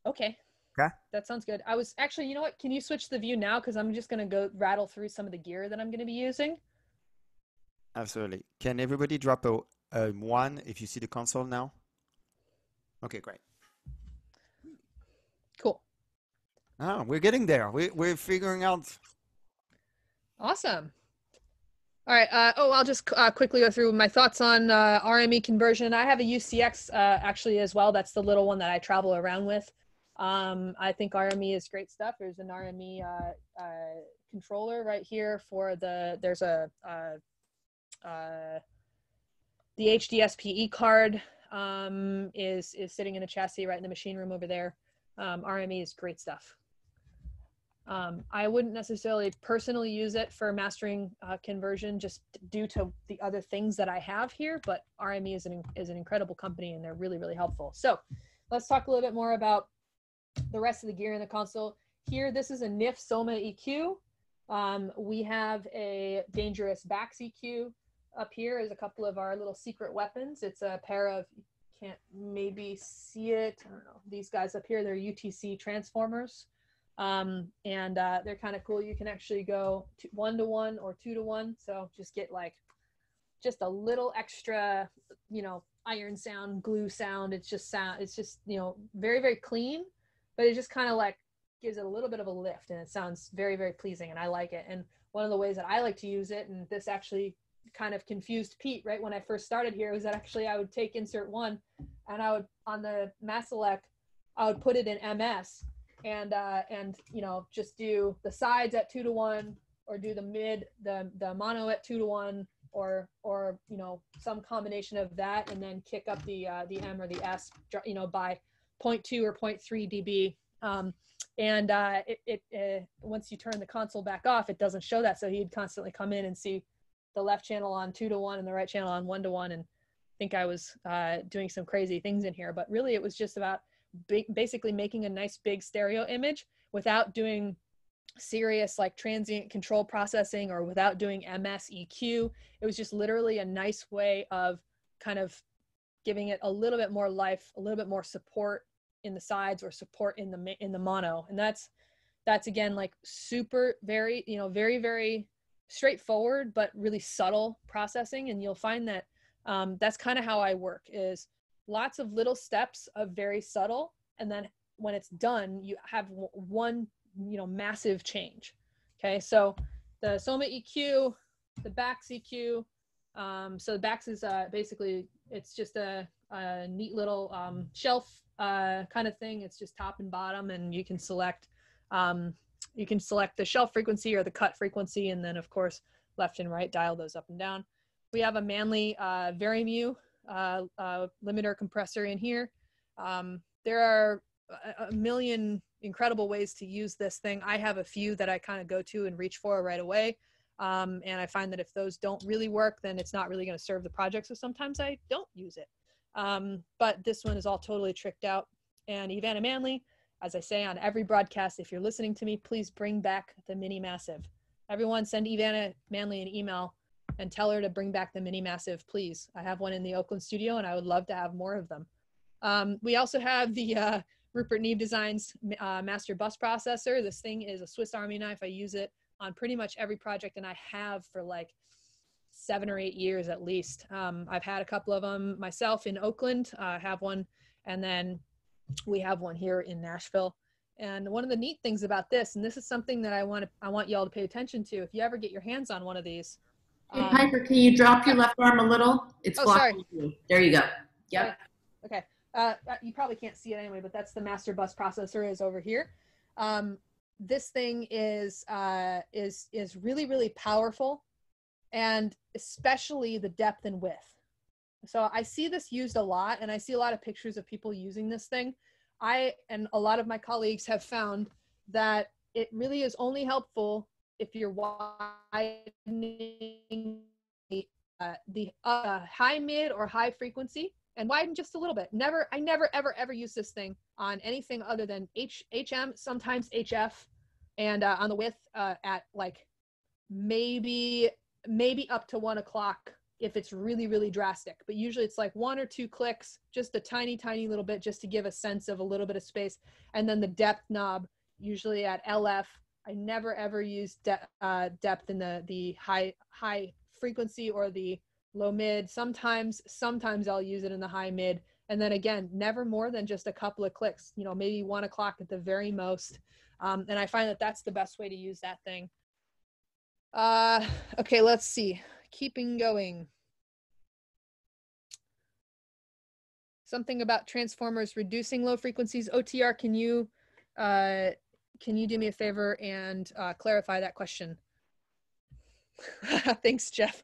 Okay. Okay. That sounds good. I was actually, you know what? Can you switch the view now? Because I'm just going to go rattle through some of the gear that I'm going to be using. Absolutely. Can everybody drop a 1 if you see the console now? Okay, great. Cool. Oh, we're getting there. We're figuring out. Awesome. All right. I'll just quickly go through my thoughts on RME conversion. I have a UCX actually as well. That's the little one that I travel around with. I think RME is great stuff. There's an RME controller right here for there's the HDSPE card is sitting in a chassis right in the machine room over there. RME is great stuff. I wouldn't necessarily personally use it for mastering conversion just due to the other things that I have here, but RME is an incredible company and they're really, really helpful. So let's talk a little bit more about the rest of the gear in the console. Here, this is a NIF Soma EQ. We have a dangerous Bax EQ. Up here is a couple of our little secret weapons. It's a pair of, you can't maybe see it, I don't know, these guys up here, they're UTC transformers. And they're kind of cool. You can actually go 1-to-1 or 2-to-1. So just get like just a little extra, iron sound, glue sound. It's just very, very clean, but it just kind of like gives it a little bit of a lift and it sounds very, very pleasing and I like it. And one of the ways that I like to use it, and this actually kind of confused Pete right when I first started here, was that actually I would take insert 1 and I would, on the Maselec, I would put it in MS and just do the sides at 2-to-1 or do the mid, the mono at 2-to-1 or some combination of that, and then kick up the M or the S by 0.2 or 0.3 dB. Once you turn the console back off, it doesn't show that. So he'd constantly come in and see the left channel on 2-to-1 and the right channel on 1-to-1 and think I was doing some crazy things in here. But really it was just about basically making a nice big stereo image without doing serious like transient control processing or without doing MS EQ. It was just literally a nice way of kind of giving it a little bit more life, a little bit more support in the sides or support in the mono. And that's again like super very very, very straightforward but really subtle processing. And you'll find that that's kind of how I work, is lots of little steps of very subtle, and then when it's done you have one massive change. Okay, so the Soma EQ, the Bax EQ, so the Bax is basically it's just a neat little shelf kind of thing. It's just top and bottom, and you can select the shelf frequency or the cut frequency, and then of course left and right dial those up and down. We have a Manley Varimu limiter compressor in here. There are a million incredible ways to use this thing. I have a few that I kind of go to and reach for right away. And I find that if those don't really work, then it's not really going to serve the project. So sometimes I don't use it. But this one is all totally tricked out. And Ivana Manley, as I say on every broadcast, if you're listening to me, please bring back the Mini Massive. Everyone send Ivana Manley an email and tell her to bring back the Mini Massive, please. I have one in the Oakland studio and I would love to have more of them. We also have the Rupert Neve Designs Master Bus Processor. This thing is a Swiss Army knife. I use it on pretty much every project, and I have for like 7 or 8 years at least. I've had a couple of them myself in Oakland. I have one, and then we have one here in Nashville. And one of the neat things about this, and this is something that I want y'all to pay attention to, if you ever get your hands on one of these. Hey, Piper, can you drop your left arm a little? It's blocking you. There you go. Yep. Okay. You probably can't see it anyway, but that's the Master Bus Processor is over here. This thing is really, really powerful, and especially the depth and width. So I see this used a lot, and I see a lot of pictures of people using this thing. I and a lot of my colleagues have found that it really is only helpful if you're widening the high, mid, or high frequency, and widen just a little bit. I never, ever use this thing on anything other than HM, sometimes HF, and on the width at like maybe up to 1 o'clock if it's really, really drastic. But usually it's like 1 or 2 clicks, just a tiny, tiny little bit, just to give a sense of a little bit of space. And then the depth knob, usually at LF. I never, ever use depth in the high frequency or the low mid. Sometimes I'll use it in the high mid. And then again, never more than just a couple of clicks, maybe 1 o'clock at the very most. And I find that that's the best way to use that thing. Okay, let's see. Keeping going. Something about transformers reducing low frequencies. OTR, can you do me a favor and clarify that question? Thanks, Jeff.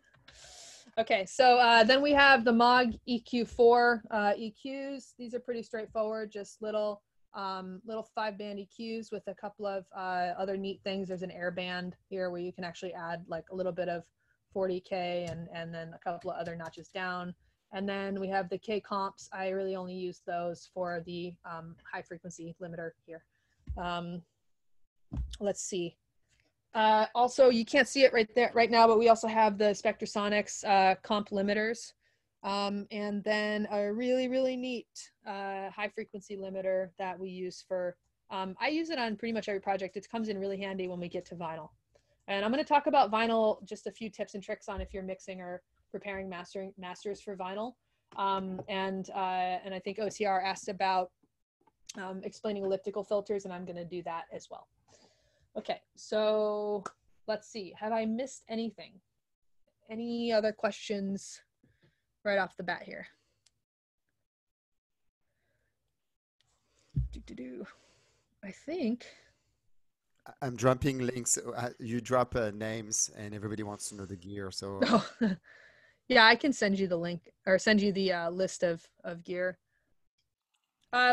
Okay, so then we have the MOG EQ4 EQs. These are pretty straightforward, just little 5-band EQs with a couple of other neat things. There's an air band here where you can actually add like a little bit of 40K and then a couple of other notches down. And then we have the K comps. I really only use those for the high frequency limiter here. Let's see. Also, you can't see it right now, but we also have the Spectrasonics comp limiters. And then a really, really neat high frequency limiter that we use for, I use it on pretty much every project. It comes in really handy when we get to vinyl. And I'm going to talk about vinyl, just a few tips and tricks on if you're mixing or preparing masters for vinyl. And I think OCR asked about explaining elliptical filters, and I'm going to do that as well. Okay, so let's see. Have I missed anything? Any other questions right off the bat here? I think. I'm dropping links. You drop names, and everybody wants to know the gear. So yeah, I can send you the link or send you the list of gear.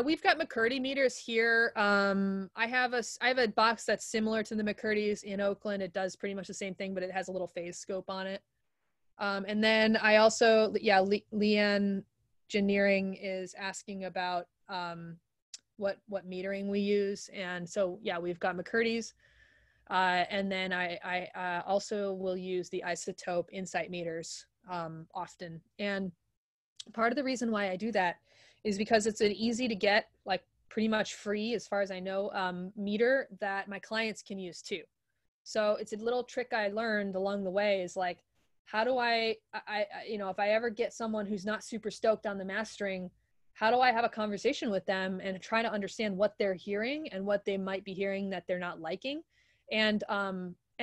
We've got McCurdy meters here. I have a box that's similar to the McCurdy's in Oakland. It does pretty much the same thing, but it has a little phase scope on it. And then I also, Leanne Engineering is asking about what metering we use. And so, yeah, we've got McCurdy's. And then I also will use the Isotope Insight meters often. And part of the reason why I do that is because it's an easy to get, like pretty much free, as far as I know, meter that my clients can use too. So it's a little trick I learned along the way is like, how do I if I ever get someone who's not super stoked on the mastering, how do I have a conversation with them and try to understand what they're hearing and what they might be hearing that they're not liking, and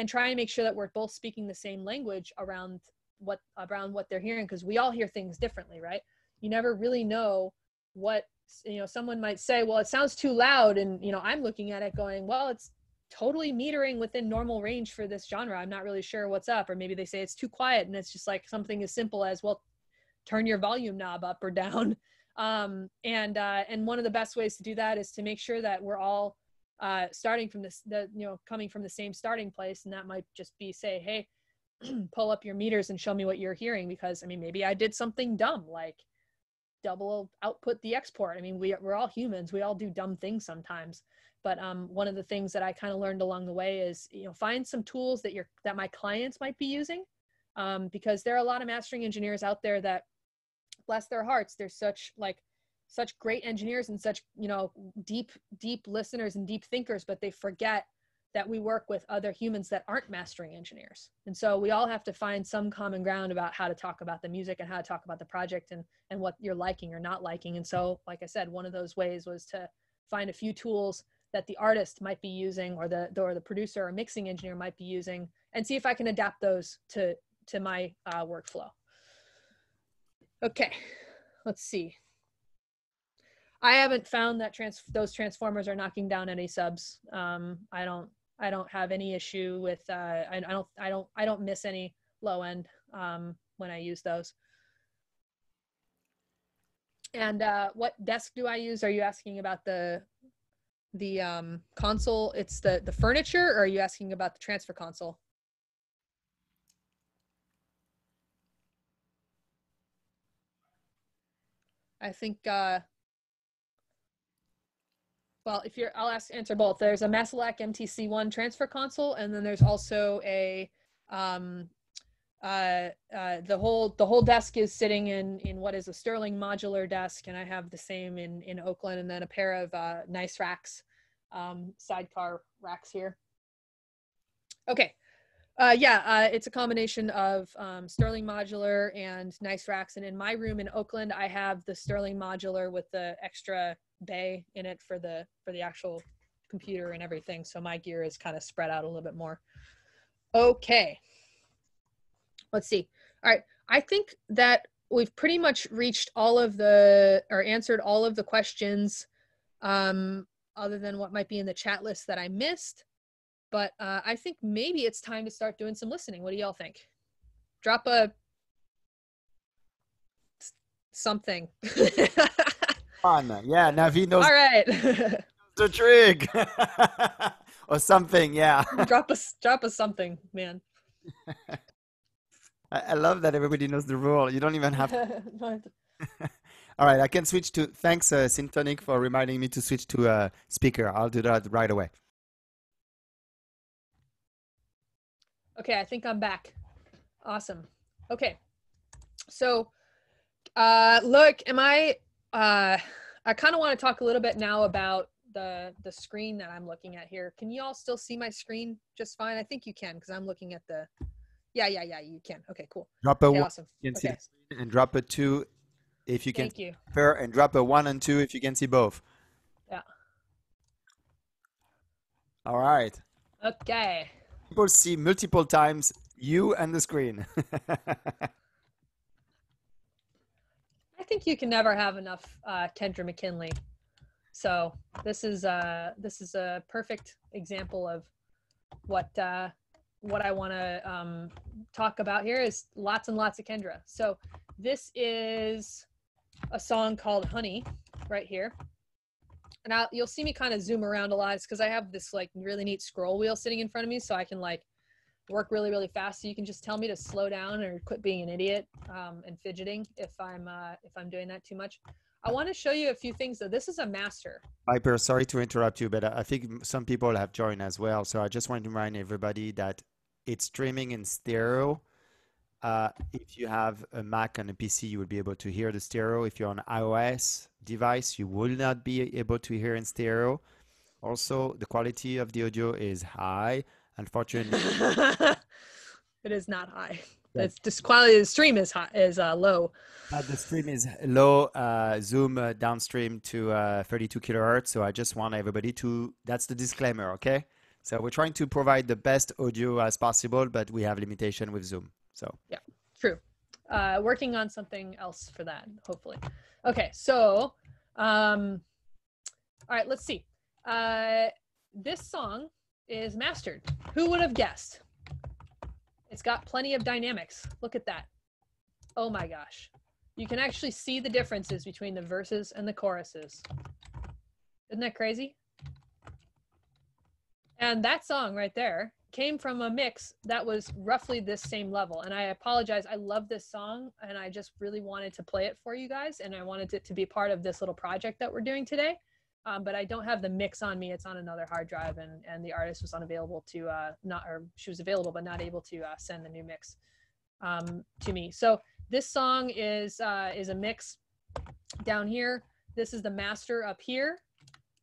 try and make sure that we're both speaking the same language around what they're hearing, because we all hear things differently, right? You never really know what, someone might say, well, it sounds too loud, and I'm looking at it going, well, it's totally metering within normal range for this genre. I'm not really sure what's up. Or maybe they say it's too quiet, and it's just like something as simple as, well, turn your volume knob up or down. And one of the best ways to do that is to make sure that we're all starting from coming from the same starting place. And that might just be, say, hey, pull up your meters and show me what you're hearing, because maybe I did something dumb, like double output the export. I mean, we're all humans. We all do dumb things sometimes. But one of the things that I kind of learned along the way is, find some tools that my clients might be using, because there are a lot of mastering engineers out there that, bless their hearts, they're such great engineers and such, deep listeners and deep thinkers, but they forget that we work with other humans that aren't mastering engineers. And so we all have to find some common ground about how to talk about the music and how to talk about the project and what you're liking or not liking. And so, like I said, one of those ways was to find a few tools that the artist might be using, or the producer or mixing engineer might be using, and see if I can adapt those to my workflow. Okay, let's see. I haven't found that those transformers are knocking down any subs. I don't have any issue with. I don't miss any low end when I use those. And what desk do I use? Are you asking about the console? It's the furniture, or are you asking about the transfer console? I think. Well, I'll answer both. There's a Massilac MTC1 transfer console, and then there's also a the whole desk is sitting in what is a Sterling modular desk, and I have the same in Oakland, and then a pair of nice racks, sidecar racks here. Okay. It's a combination of Sterling modular and nice racks, and in my room in Oakland, I have the Sterling modular with the extra bay in it for the actual computer and everything. So my gear is kind of spread out a little bit more. Okay. Let's see. All right. I think that we've pretty much reached answered all of the questions, other than what might be in the chat list that I missed. But I think maybe it's time to start doing some listening. What do y'all think? Drop a something. Fun. Yeah, Navi knows. All right. The trick. Or something, yeah. Drop a something, man. I love that everybody knows the rule. You don't even have to. All right, I can switch to, thanks Syntonic for reminding me to switch to speaker. I'll do that right away. Okay, I think I'm back. Awesome. Okay. So, look, I kind of want to talk a little bit now about the screen that I'm looking at here. Can you all still see my screen just fine? I think you can, because I'm looking at the, yeah, you can. Okay, cool. Drop a okay, one, awesome. you can see okay. the screen, and drop a 2 if you can. Thank you. And drop a 1 and 2 if you can see both. Yeah. All right. Okay. People see multiple times you and the screen. I think you can never have enough Kendra McKinley. So this is a perfect example of what I want to talk about here is lots and lots of Kendra. So this is a song called Honey right here. And you'll see me kind of zoom around a lot. It's because I have this like really neat scroll wheel sitting in front of me, so I can like work really, really fast. So you can just tell me to slow down or quit being an idiot and fidgeting if I'm doing that too much. I want to show you a few things. So this is a master. Piper, sorry to interrupt you, but I think some people have joined as well. So I just want to remind everybody that it's streaming in stereo. If you have a Mac and a PC, you will be able to hear the stereo. If you're on iOS device, you will not be able to hear in stereo. Also, the quality of the audio is high. Unfortunately, it is not high. Yes. The quality of the stream is low. The stream is low. Zoom downstream to 32 kilohertz. So I just want everybody to. That's the disclaimer, okay? So we're trying to provide the best audio as possible, but we have limitation with Zoom. So yeah, true. Working on something else for that, hopefully. Okay, so all right, let's see. This song is mastered. Who would have guessed? It's got plenty of dynamics. Look at that. Oh my gosh. You can actually see the differences between the verses and the choruses. Isn't that crazy? And that song right there came from a mix that was roughly this same level. And I apologize. I love this song and I just really wanted to play it for you guys. And I wanted it to be part of this little project that we're doing today. But I don't have the mix on me. It's on another hard drive, and the artist was unavailable to she was available but not able to send the new mix to me. So this song is a mix down here. This is the master up here,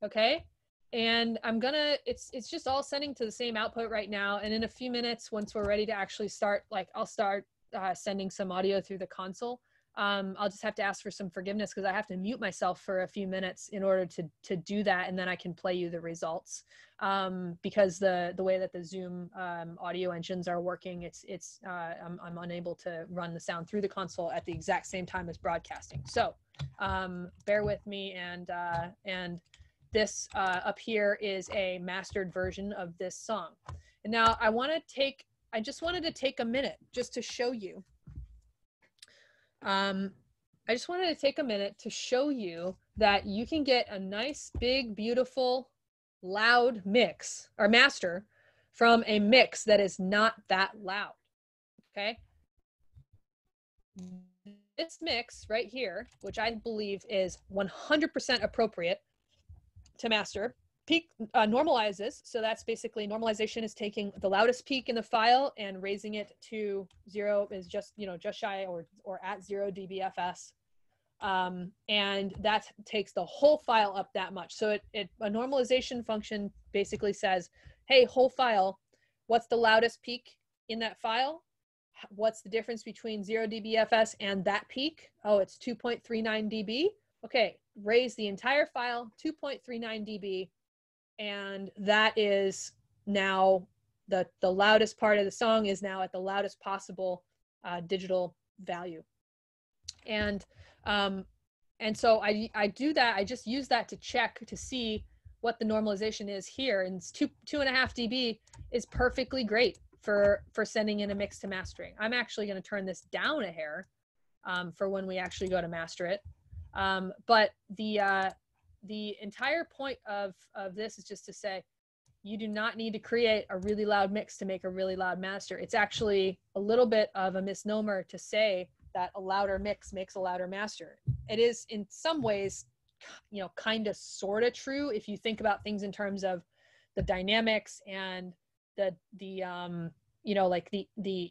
okay? And I'm gonna, it's just all sending to the same output right now. And in a few minutes, once we're ready to actually start, like I'll start sending some audio through the console. I'll just have to ask for some forgiveness because I have to mute myself for a few minutes in order to do that, and then I can play you the results. Because the way that the Zoom audio engines are working, I'm unable to run the sound through the console at the exact same time as broadcasting. So bear with me, and this up here is a mastered version of this song. And now I just wanted to take a minute just to show you. I just wanted to take a minute to show you that you can get a nice, big, beautiful, loud mix or master from a mix that is not that loud, okay? This mix right here, which I believe is 100% appropriate to master, peak normalizes. So that's basically normalization is taking the loudest peak in the file and raising it to 0, is just, just shy or at 0 dBFS. And that takes the whole file up that much. So a normalization function basically says, hey, whole file, what's the loudest peak in that file? What's the difference between 0 dBFS and that peak? Oh, it's 2.39 dB. Okay, raise the entire file 2.39 dB. And that is now the loudest part of the song is now at the loudest possible digital value. And so I do that. I just use that to check to see what the normalization is here. And it's 2.5 dB is perfectly great for sending in a mix to mastering. I'm actually going to turn this down a hair for when we actually go to master it. But the entire point of this is just to say, you do not need to create a really loud mix to make a really loud master. It's actually a little bit of a misnomer to say that a louder mix makes a louder master. It is in some ways, kind of sort of true if you think about things in terms of the dynamics and the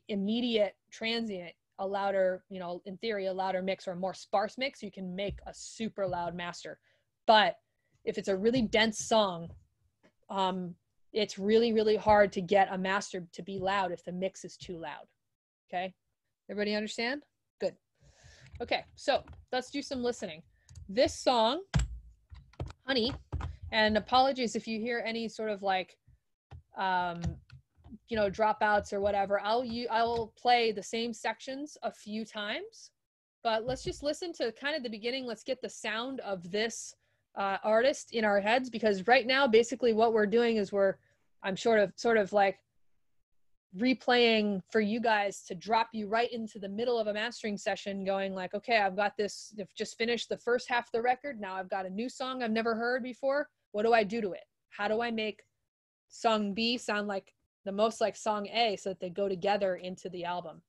immediate transient. A louder, in theory, a louder mix or a more sparse mix, you can make a super loud master. But if it's a really dense song, it's really, really hard to get a master to be loud if the mix is too loud. Okay, everybody understand? Good. Okay, so let's do some listening. This song, Honey, and apologies if you hear any sort of like, dropouts or whatever. I'll play the same sections a few times, but let's just listen to kind of the beginning. Let's get the sound of this artist in our heads, because right now, basically what we're doing is I'm sort of like replaying for you guys to drop you right into the middle of a mastering session going like, okay, I've got this, I've just finished the first half of the record. Now I've got a new song I've never heard before. What do I do to it? How do I make song B sound like the most like song A so that they go together into the album?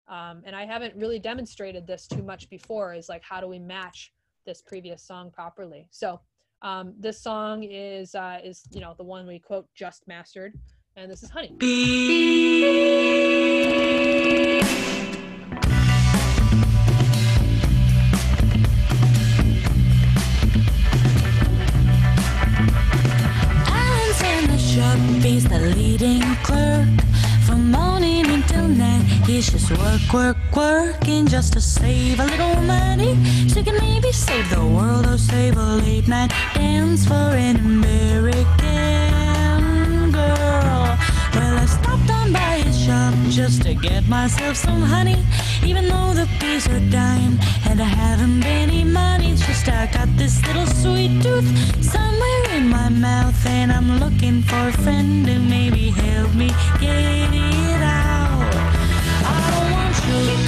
And I haven't really demonstrated this too much before, is like, how do we match this previous song properly? So this song is the one we quote just mastered, and this is Honey. Alan's in the shop, he's the leading clerk. From morning until night, he's just working just to save a little money, so he can maybe save the world or save a late night dance for an American girl. Well, I stopped on by his shop just to get myself some honey, even though the bees are dying and I haven't any money. It's just I got this little sweet tooth somewhere in my mouth, and I'm looking for a friend to maybe help me get it out. I don't want sugar,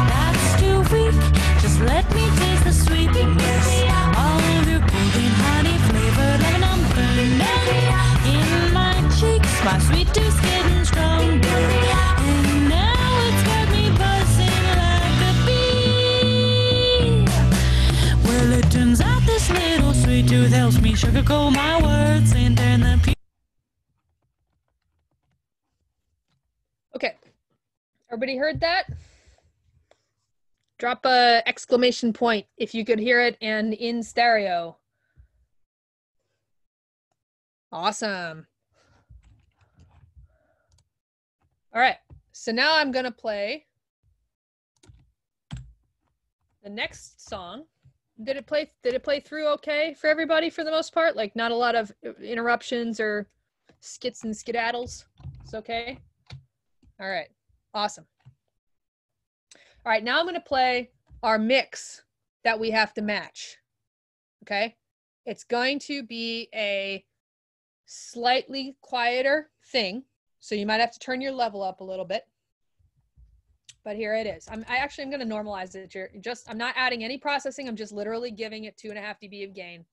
that's too weak. Just let me taste the sweetness, all of your golden honey flavored lemon. I'm burning in my cheeks. my sweet tooth's getting stronger. And now it's got me buzzing like a bee. Well, it turns out this little sweet tooth helps me sugarcoat my words and turn the Okay, everybody heard that? Drop a exclamation point if you could hear it and in stereo. Awesome. All right, so now I'm gonna play the next song. Did it play through okay for everybody for the most part? Like not a lot of interruptions or skits and skedaddles? It's okay? All right, awesome. All right, now I'm gonna play our mix that we have to match, okay? It's going to be a slightly quieter thing, so you might have to turn your level up a little bit, but here it is. I'm gonna normalize it. I'm not adding any processing, I'm just literally giving it 2.5 dB of gain.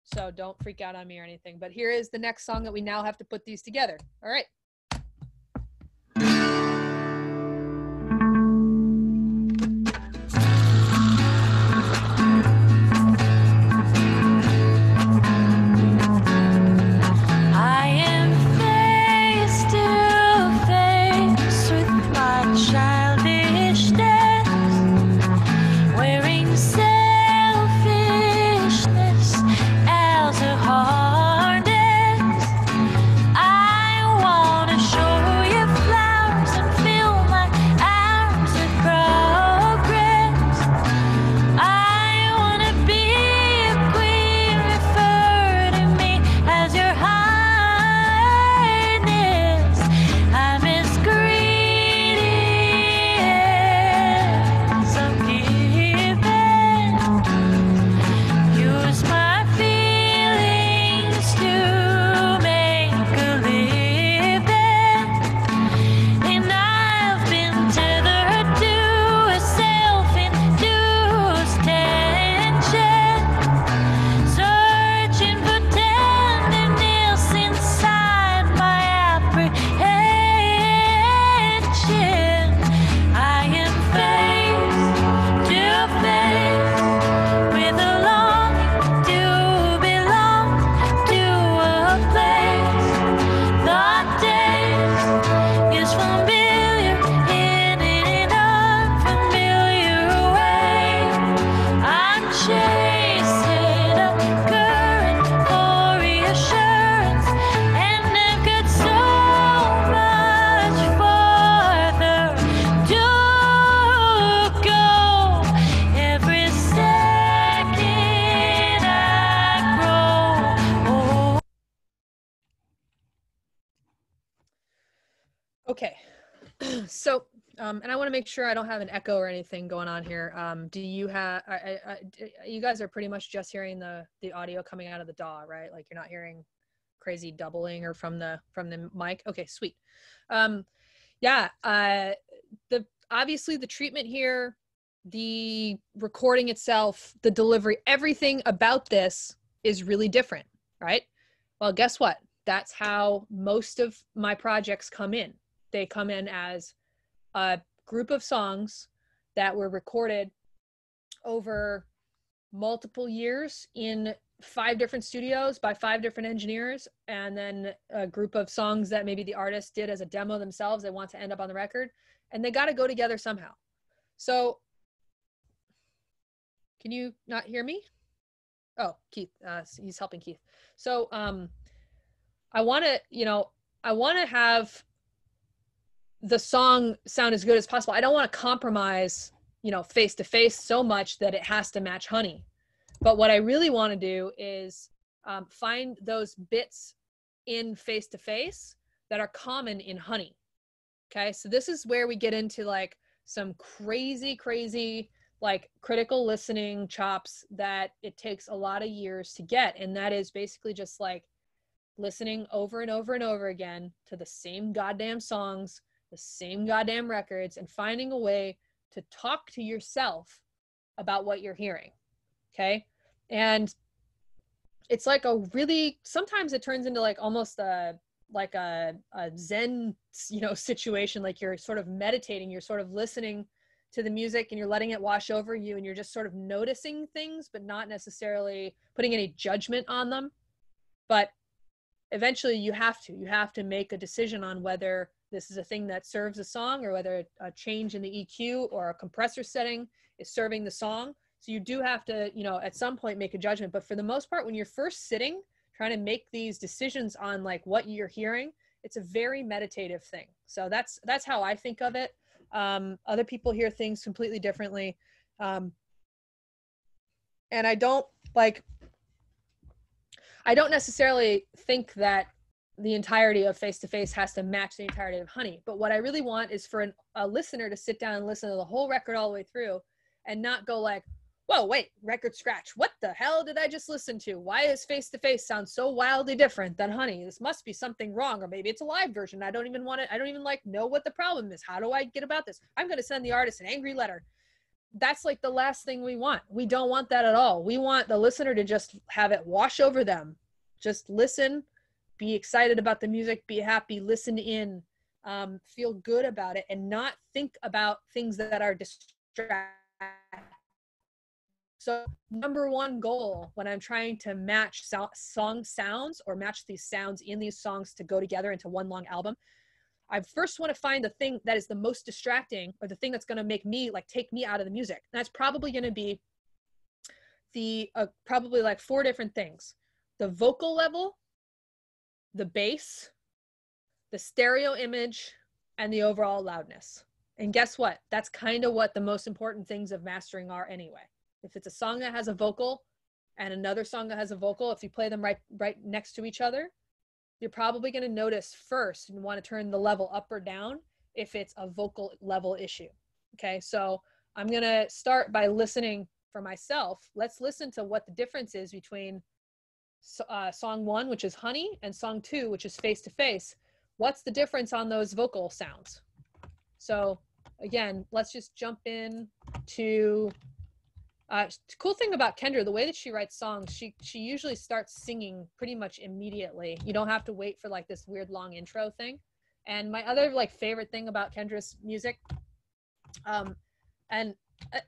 So don't freak out on me or anything, but here is the next song that we now have to put these together. All right. Okay, so, and I want to make sure I don't have an echo or anything going on here. Do you have, you guys are pretty much just hearing the audio coming out of the DAW, right? Like you're not hearing crazy doubling or from the mic? Okay, sweet. Yeah, obviously the treatment here, the recording itself, the delivery, everything about this is really different, right? Well, guess what? That's how most of my projects come in. They come in as a group of songs that were recorded over multiple years in 5 different studios by 5 different engineers, and then a group of songs that maybe the artist did as a demo themselves. They want to end up on the record, and they got to go together somehow. So can you not hear me? Oh, Keith, he's helping Keith. So I want to have the song sound as good as possible. I don't want to compromise, face to face so much that it has to match Honey. But what I really want to do is find those bits in face to face that are common in Honey. Okay, so this is where we get into like some crazy like critical listening chops that it takes a lot of years to get, and that is basically just like listening over and over and over again to the same goddamn songs, the same goddamn records, and finding a way to talk to yourself about what you're hearing. Okay, and it's like sometimes it turns into like almost a like a Zen, you know, situation, like you're sort of meditating, you're sort of listening to the music and you're letting it wash over you, and you're just sort of noticing things, but not necessarily putting any judgment on them. But eventually you have to make a decision on whether this is a thing that serves a song, or whether a change in the EQ or a compressor setting is serving the song. So you do have to, you know, at some point make a judgment. But for the most part, when you're first sitting, trying to make these decisions on like what you're hearing, it's a very meditative thing. So that's how I think of it. Other people hear things completely differently. And I don't necessarily think that the entirety of Face to Face has to match the entirety of Honey. But what I really want is for a listener to sit down and listen to the whole record all the way through and not go like, whoa, wait, record scratch. What the hell did I just listen to? Why is Face to Face sound so wildly different than Honey? This must be something wrong, or maybe it's a live version. I don't even like know what the problem is. How do I get about this? I'm going to send the artist an angry letter. That's like the last thing we want. We don't want that at all. We want the listener to just have it wash over them. Just listen, be excited about the music, be happy, listen in, feel good about it, and not think about things that are distracting. So number one goal when I'm trying to match song sounds, or match these sounds in these songs to go together into one long album, I first want to find the thing that is the most distracting, or the thing that's going to make me like take me out of the music. And that's probably going to be the probably like 4 different things: the vocal level, the bass, the stereo image, and the overall loudness. And guess what? That's kind of what the most important things of mastering are anyway. If it's a song that has a vocal and another song that has a vocal, if you play them right next to each other, you're probably going to notice first and want to turn the level up or down if it's a vocal level issue. Okay, so I'm going to start by listening for myself. Let's listen to what the difference is between song 1, which is Honey, and song 2, which is Face to Face. What's the difference on those vocal sounds? So again, let's just jump in to cool thing about Kendra, the way that she writes songs, she usually starts singing pretty much immediately. You don't have to wait for like this weird long intro thing. And my other like favorite thing about Kendra's music, and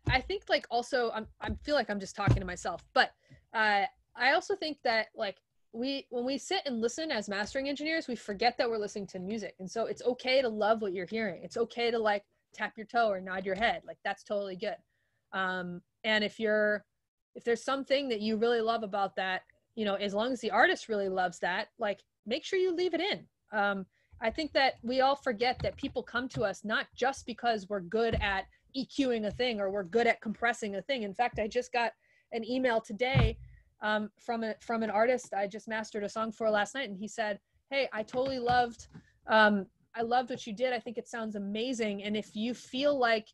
I think like also I feel like I'm just talking to myself, but I also think that like when we sit and listen as mastering engineers, we forget that we're listening to music. And so it's okay to love what you're hearing. It's okay to like tap your toe or nod your head. Like that's totally good. And if there's something that you really love about that, you know, as long as the artist really loves that, like make sure you leave it in. I think that we all forget that people come to us not just because we're good at EQing a thing or we're good at compressing a thing. In fact, I just got an email today from an artist I just mastered a song for last night, and he said, hey, I totally loved what you did. I think it sounds amazing. And if you feel like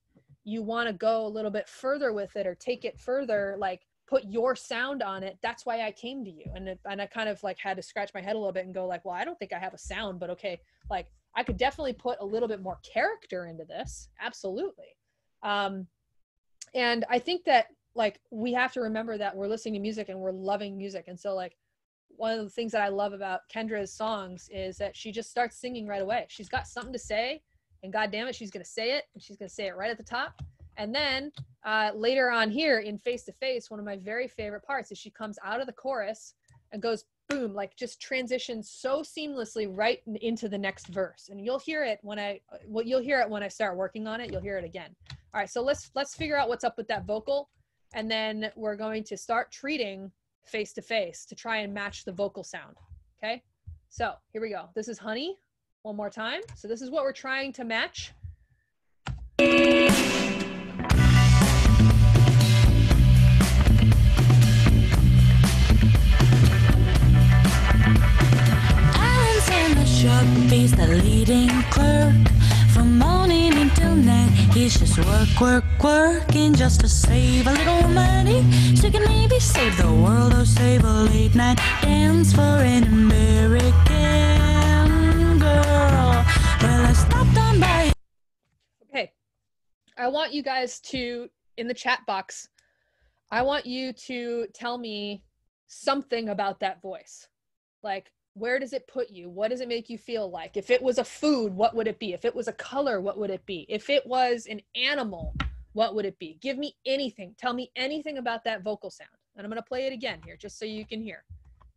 you want to go a little bit further with it or take it further, like put your sound on it, that's why I came to you. And I kind of like had to scratch my head a little bit and go like, well, I don't think I have a sound, but okay, like I could definitely put a little bit more character into this. Absolutely. And I think that like we have to remember that we're listening to music and we're loving music. And so like one of the things that I love about Kendra's songs is that she just starts singing right away. She's got something to say, and God damn it, she's going to say it, and she's going to say it right at the top. And then later on here in Face to Face, one of my very favorite parts is she comes out of the chorus and goes boom, like just transitions so seamlessly right into the next verse. And you'll hear it when I start working on it. You'll hear it again. All right, so let's figure out what's up with that vocal, and then we're going to start treating Face to Face to try and match the vocal sound. Okay, so here we go. This is Honey. One more time. So this is what we're trying to match. Alan's in the shop, he's the leading clerk. From morning until night, he's just working just to save a little money, so he can maybe save the world or save a late night dance for an American girl. Well, I stopped on by. Okay, I want you guys to, in the chat box, I want you to tell me something about that voice. Like, where does it put you? What does it make you feel like? If it was a food, what would it be? If it was a color, what would it be? If it was an animal, what would it be? Give me anything. Tell me anything about that vocal sound. And I'm going to play it again here just so you can hear.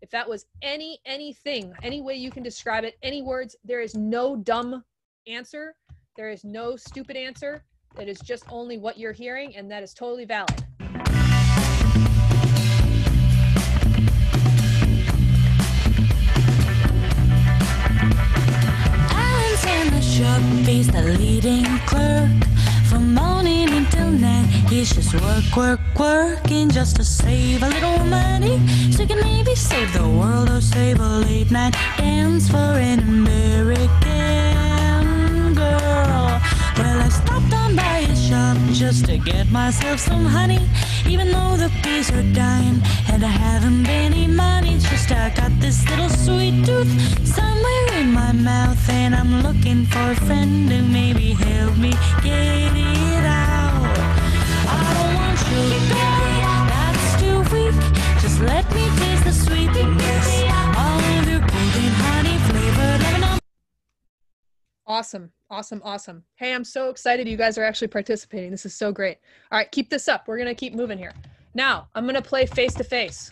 If that was anything, any way you can describe it, any words, there is no dumb answer. There is no stupid answer. It is just only what you're hearing, and that is totally valid. Alan's in the shop, he's the leading clerk. From morning until night, he's just working just to save a little money, so he can maybe save the world or save a late night dance for an American girl. Well, I stopped on by his shop just to get myself some honey, even though the bees are dying and I haven't any money. It's just I got this little sweet tooth somewhere in my mouth, and I'm looking for a friend to maybe help me get it out. I don't want sugar, that's too weak. Just let me taste the sweetness all of your golden honey flavored lemon. Awesome. Awesome. Awesome. Hey, I'm so excited you guys are actually participating. This is so great. All right, keep this up. We're going to keep moving here. Now, I'm going to play face to face.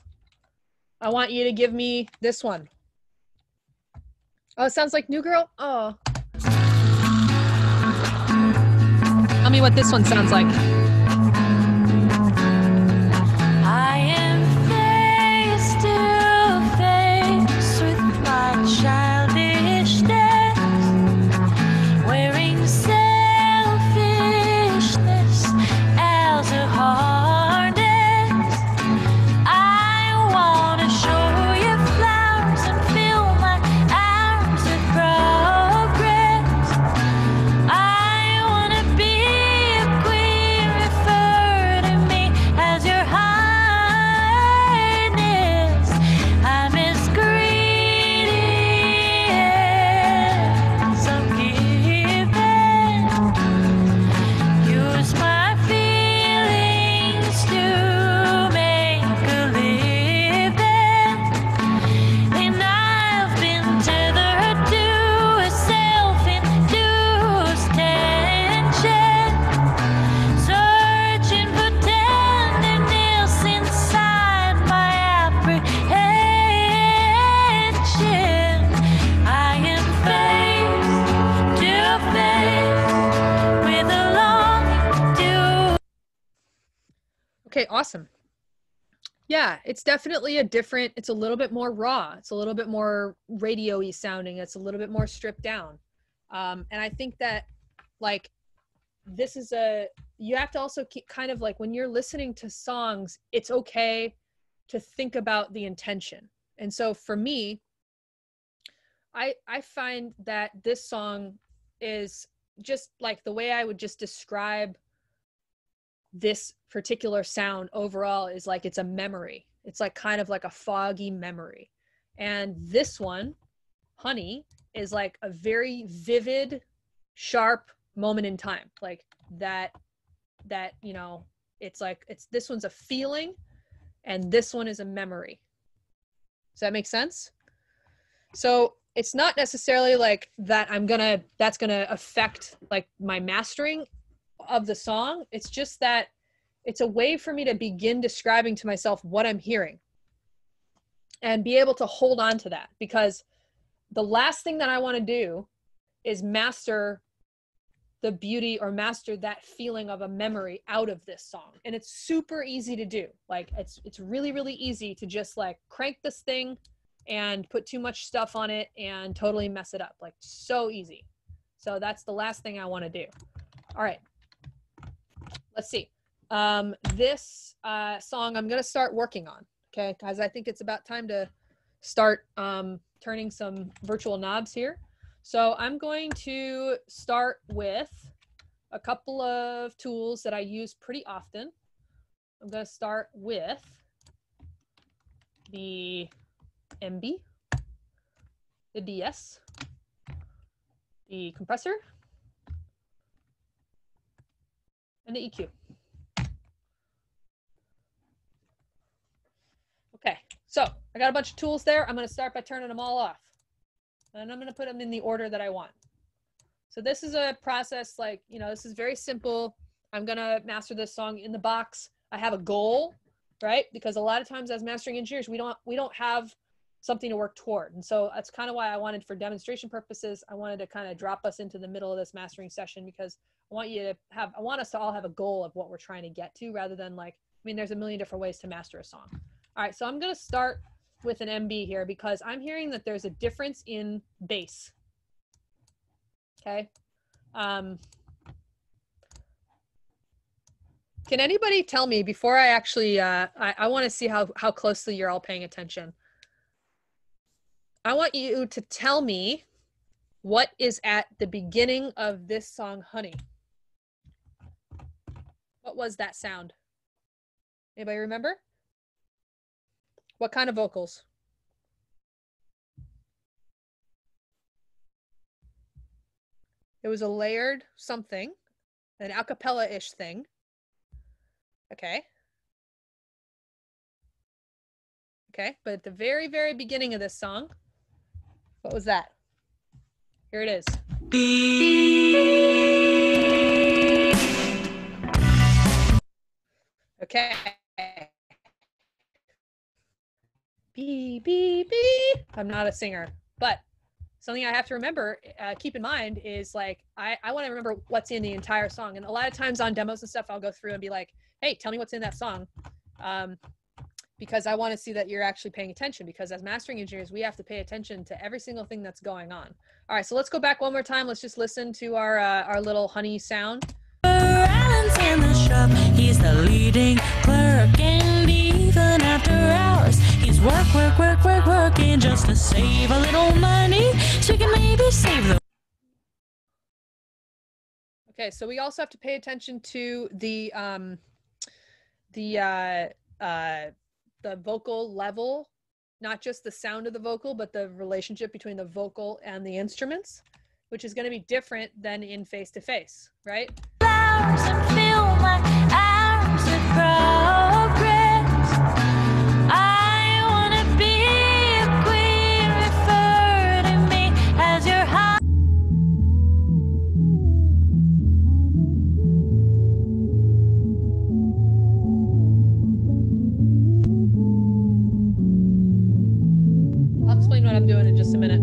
I want you to give me this one. Oh, it sounds like New Girl? Oh. Tell me what this one sounds like. I am face to face with my childish days, wearing selfishness as a harness. I want to show you flowers and fill my arms with progress. I want to be a queen, refer to me as your highness. I'm as greedy as I'm giving. Use my feelings to make a living, and I've been tethered to a self-induced tension, searching for tenderness inside my apprehension. I am face to face with a longing to. Okay, awesome. Yeah, it's definitely a different, it's a little bit more raw. It's a little bit more radio-y sounding. It's a little bit more stripped down. And I think that like, this is you have to also keep kind of like when you're listening to songs, it's okay to think about the intention. And so for me, I find that this song is just like the way I would just describe this particular sound overall is like it's a memory. It's like kind of like a foggy memory. And this one, Honey, is like a very vivid, sharp moment in time. Like that, you know, it's like, this one's a feeling and this one is a memory. Does that make sense? So it's not necessarily like that that's gonna affect like my mastering of the song. It's just that it's a way for me to begin describing to myself what I'm hearing and be able to hold on to that, because the last thing that I want to do is master the beauty or master that feeling of a memory out of this song. And it's super easy to do. Like it's really, really easy to just like crank this thing and put too much stuff on it and totally mess it up. Like so easy. So that's the last thing I want to do. All right. Let's see. This song I'm going to start working on. Okay. Guys, I think it's about time to start turning some virtual knobs here. So I'm going to start with a couple of tools that I use pretty often. I'm going to start with the MB, the DS, the compressor, and the EQ. Okay, So I got a bunch of tools there. I'm going to start by turning them all off. And I'm going to put them in the order that I want. So this is a process like, you know, this is very simple. I'm going to master this song in the box. I have a goal, right? Because a lot of times as mastering engineers, we don't have something to work toward. And so that's kind of why I wanted, for demonstration purposes, I wanted to kind of drop us into the middle of this mastering session, because I want us to all have a goal of what we're trying to get to, rather than like, I mean, there's a million different ways to master a song. All right, so I'm going to start with an MB here because I'm hearing that there's a difference in bass. Okay. Can anybody tell me before I actually, I want to see how closely you're all paying attention. I want you to tell me what is at the beginning of this song, Honey. What was that sound? Anybody remember? What kind of vocals? It was a layered something, an a cappella-ish thing. Okay. Okay, but at the very, very beginning of this song, what was that? Here it is. Okay. Beep, beep, beep. I'm not a singer, but something I have to remember, keep in mind is like, I want to remember what's in the entire song. And a lot of times on demos and stuff, I'll go through and be like, hey, tell me what's in that song. Because I want to see that you're actually paying attention, because as mastering engineers, we have to pay attention to every single thing that's going on. All right, so let's go back one more time. Let's just listen to our little honey sound. Alan's in the shop, he's the leading clerk, and even after hours, he's working just to save a little money, so he can maybe save the... Okay, so we also have to pay attention to the vocal level, not just the sound of the vocal, but the relationship between the vocal and the instruments, which is going to be different than in face-to-face, right? Flowers and fill my arms with progress. I want to be a queen, refer to me as your heart. I'll explain what I'm doing in just a minute.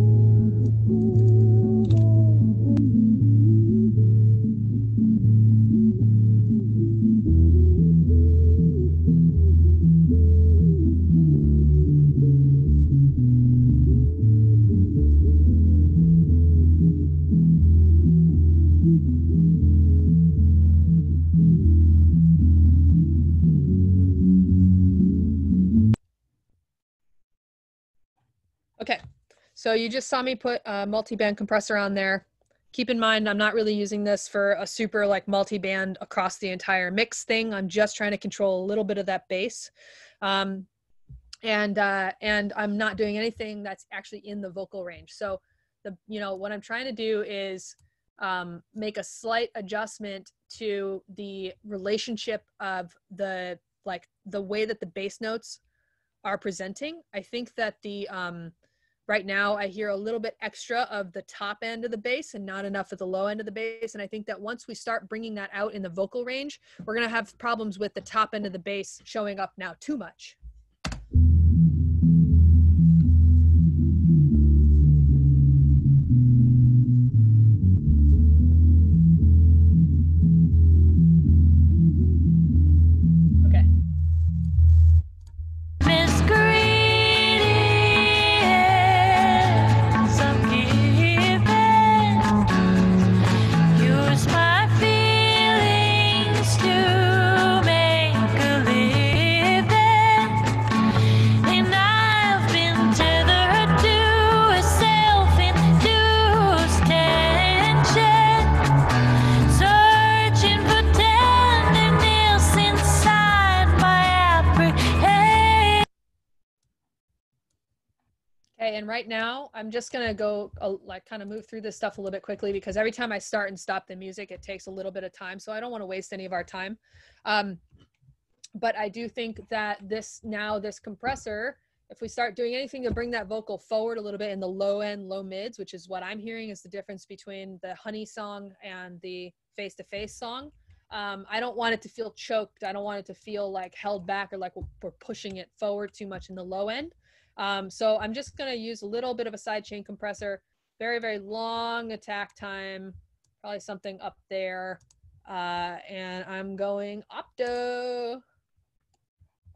Okay, so you just saw me put a multi-band compressor on there. Keep in mind, I'm not really using this for a super like multi-band across the entire mix thing. I'm just trying to control a little bit of that bass. And I'm not doing anything that's actually in the vocal range. So what I'm trying to do is make a slight adjustment to the relationship of the way that the bass notes are presenting. I think that right now I hear a little bit extra of the top end of the bass and not enough of the low end of the bass. And I think that once we start bringing that out in the vocal range, we're going to have problems with the top end of the bass showing up now too much. And right now, I'm just going to go kind of move through this stuff a little bit quickly, because every time I start and stop the music, it takes a little bit of time. So I don't want to waste any of our time. But I do think that this compressor if we start doing anything to bring that vocal forward a little bit in the low end, low mids, which is what I'm hearing is the difference between the honey song and the face-to-face song. I don't want it to feel choked. I don't want it to feel like held back or like we're pushing it forward too much in the low end. So I'm just going to use a little bit of a side chain compressor, very, very long attack time, probably something up there. And I'm going opto.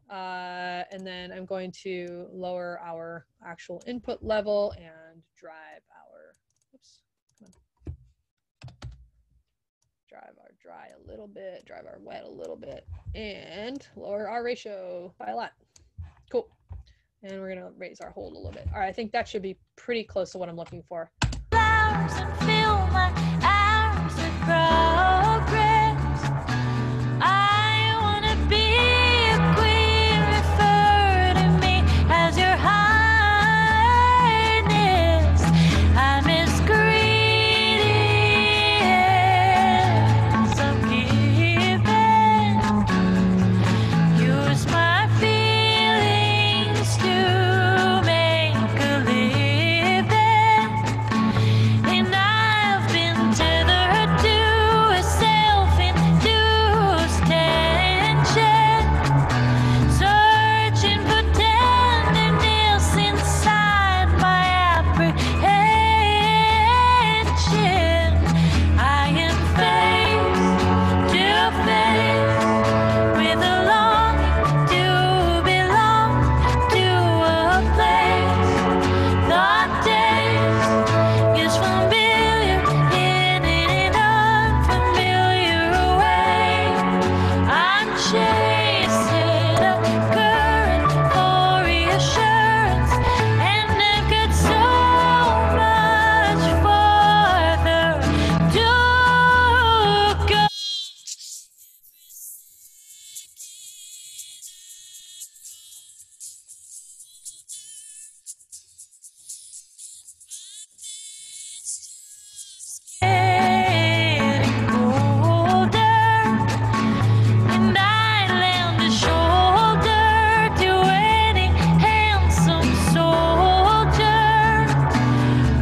And then I'm going to lower our actual input level and drive our, oops, come on. Drive our dry a little bit, drive our wet a little bit, and lower our ratio by a lot. Cool. And we're gonna raise our hold a little bit. All right, I think that should be pretty close to what I'm looking for. Flowers and fill my hours with progress. I wanna be a queen, refer to me as your highness. I'm as greedy as I'm giving. Use my feelings to make a living. And I've been tethered to a self-induced tension, searching for tenderness inside my apprehension. I am face to face with a longing to belong to a place. Thought days is familiar in an unfamiliar way. I'm chasing a current for reassurance, and I've got so much farther to go. Getting older, and I lend a shoulder to any handsome soldier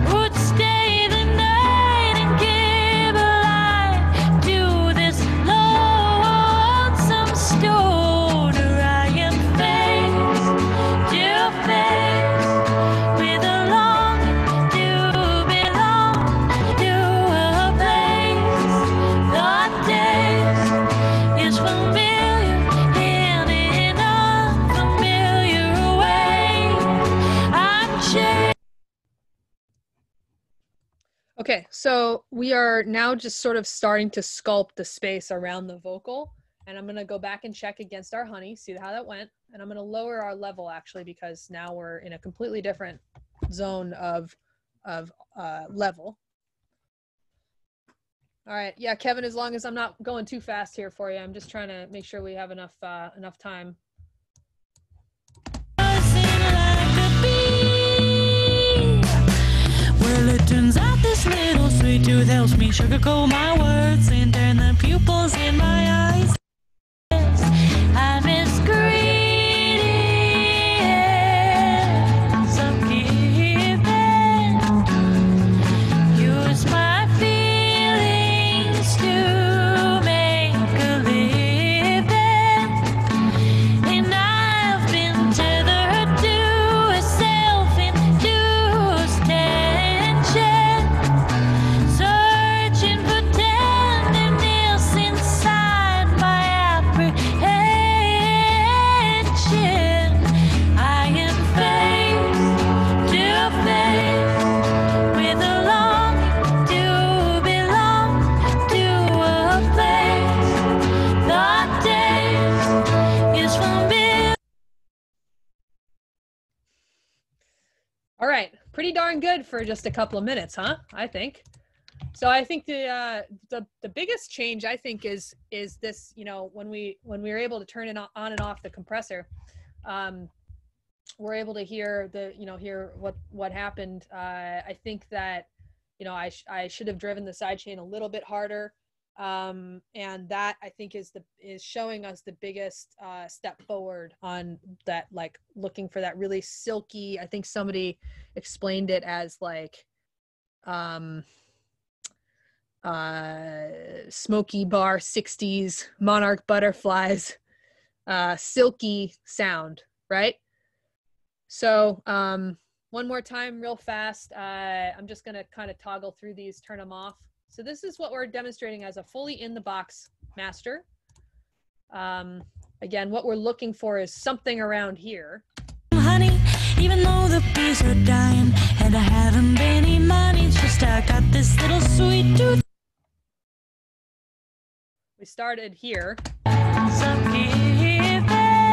who'd stay the night and give a life to this lonesome stoner. I am face to face with a longing to belong to a place. Thought days is familiar in an unfamiliar way. I'm chasing. Okay, so we are now just sort of starting to sculpt the space around the vocal, and I'm gonna go back and check against our honey, see how that went, and I'm gonna lower our level actually because now we're in a completely different zone of level. All right, yeah, Kevin, as long as I'm not going too fast here for you, I'm just trying to make sure we have enough time. Buzzing like a bee. Well, it turns out this little sweet tooth helps me sugarcoat my words and turn the pupils in my eyes. I'm as greedy as I'm giving. Use my feelings to make a living. And I've been tethered to a self-induced tension, searching for tenderness inside my apprehension. I am face to face with a longing to belong to a place. Thought days is familiar. All right, pretty darn good for just a couple of minutes, huh? I think. So I think the biggest change I think is this, you know, when we were able to turn it on and off the compressor, we're able to hear what happened. I think that, you know, I should have driven the sidechain a little bit harder. And that I think is showing us the biggest step forward on that, like looking for that really silky. I think somebody explained it as like smoky bar 60s monarch butterflies, silky sound, right? So one more time real fast. I'm just gonna kind of toggle through these, turn them off. So this is what we're demonstrating as a fully in the box master. Again, what we're looking for is something around here. Honey, even though the bees are dying and I haven't any money, just I got this little sweet tooth. We started here. So give it,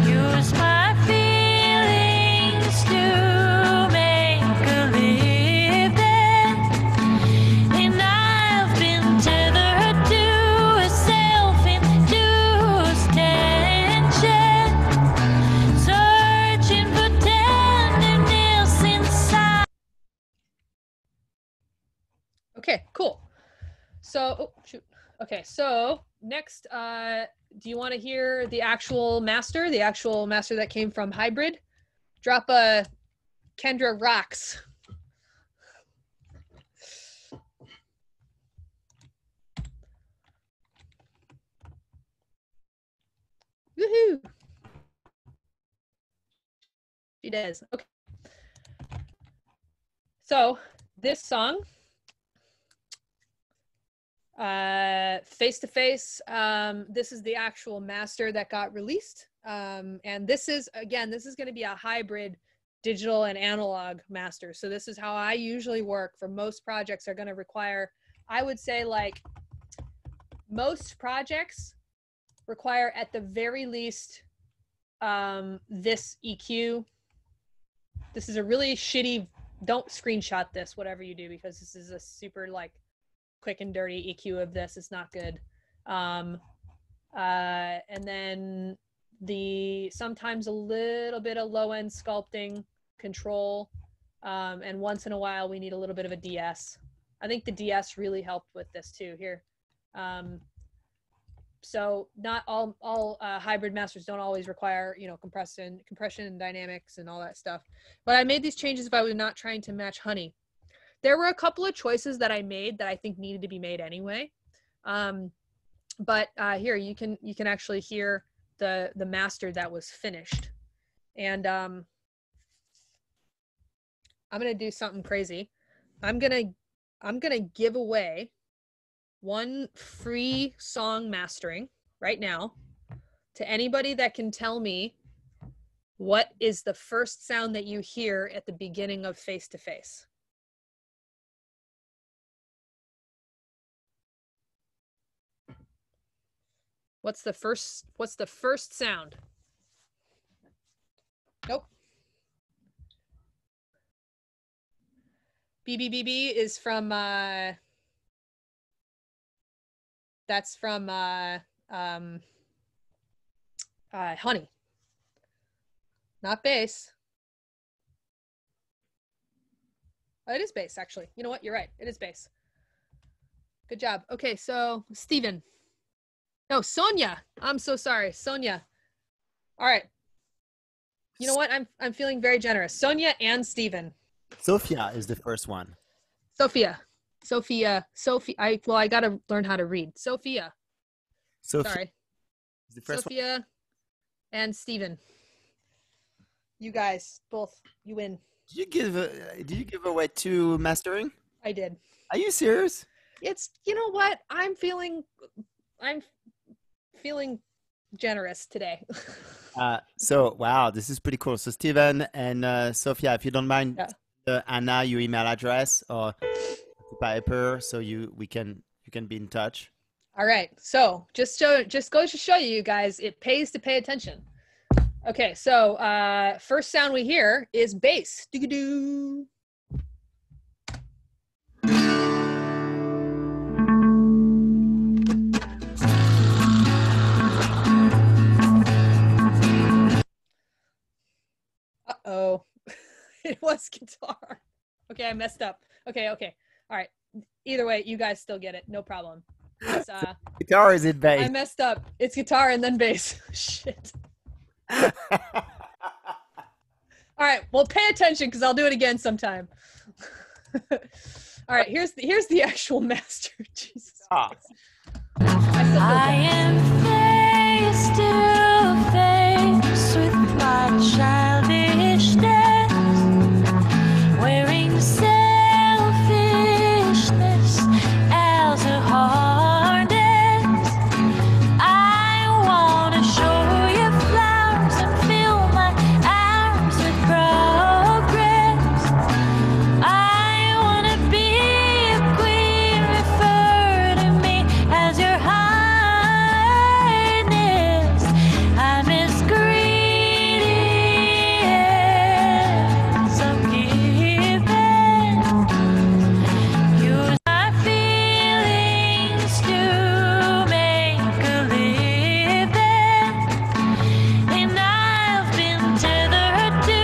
use my feelings to make a living, and I've been tethered to a self-induced tension, searching for tenderness inside. Okay, cool. So, oh, shoot. Okay, so next, do you want to hear the actual master that came from Hybrid? Drop a Kendra Rocks. Woohoo! She does. Okay. So this song, Face to Face, this is the actual master that got released, and this is going to be a hybrid digital and analog master. So this is how I usually work. For most projects are going to require, I would say, like most projects require at the very least this EQ. This is a really shitty, don't screenshot this, whatever you do, because this is a super like quick and dirty EQ of this. It's not good. And then sometimes a little bit of low end sculpting control. And once in a while we need a little bit of a DS. I think the DS really helped with this too here. So not all hybrid masters don't always require, compression and dynamics and all that stuff. But I made these changes if I was not trying to match Honey. There were a couple of choices that I made that I think needed to be made anyway. But here you can actually hear the master that was finished. And I'm gonna do something crazy. I'm gonna give away one free song mastering right now to anybody that can tell me what is the first sound that you hear at the beginning of Face to Face. What's the first sound? Nope. BBBB is from that's from Honey. Not bass. Oh, it is bass, actually. You know what? You're right. It is bass. Good job. Okay, so Steven. No, Sonia. I'm so sorry. Sonia. All right. You know what? I'm feeling very generous. Sonia and Steven. Sophia is the first one. Sophia. I got to learn how to read. Sophia. Sorry. Is the first Sophia one. And Steven. You guys both, you win. Did you give away 2 mastering? I did. Are you serious? It's, you know what? I'm feeling generous today. So wow, this is pretty cool. So Steven and Sophia, if you don't mind, Anna, your email address or Piper, so you can be in touch. All right. So just goes to show you guys, it pays to pay attention. Okay. So first sound we hear is bass. Doo-doo. Uh-oh. It was guitar. Okay, I messed up. Okay. All right. either way, you guys still get it. No problem. It's, Guitar or is it bass? I messed up. It's guitar and then bass. Shit. All right. Well, pay attention because I'll do it again sometime. All right. Here's the actual master. Jesus Christ. I am face to face with my childishness, wearing selfishness as a harness. I want to show you flowers and fill my arms with progress. I want to be a queen, refer to me as your highness. I'm as greedy as I'm giving. Use my feelings to make a living, and I've been tethered to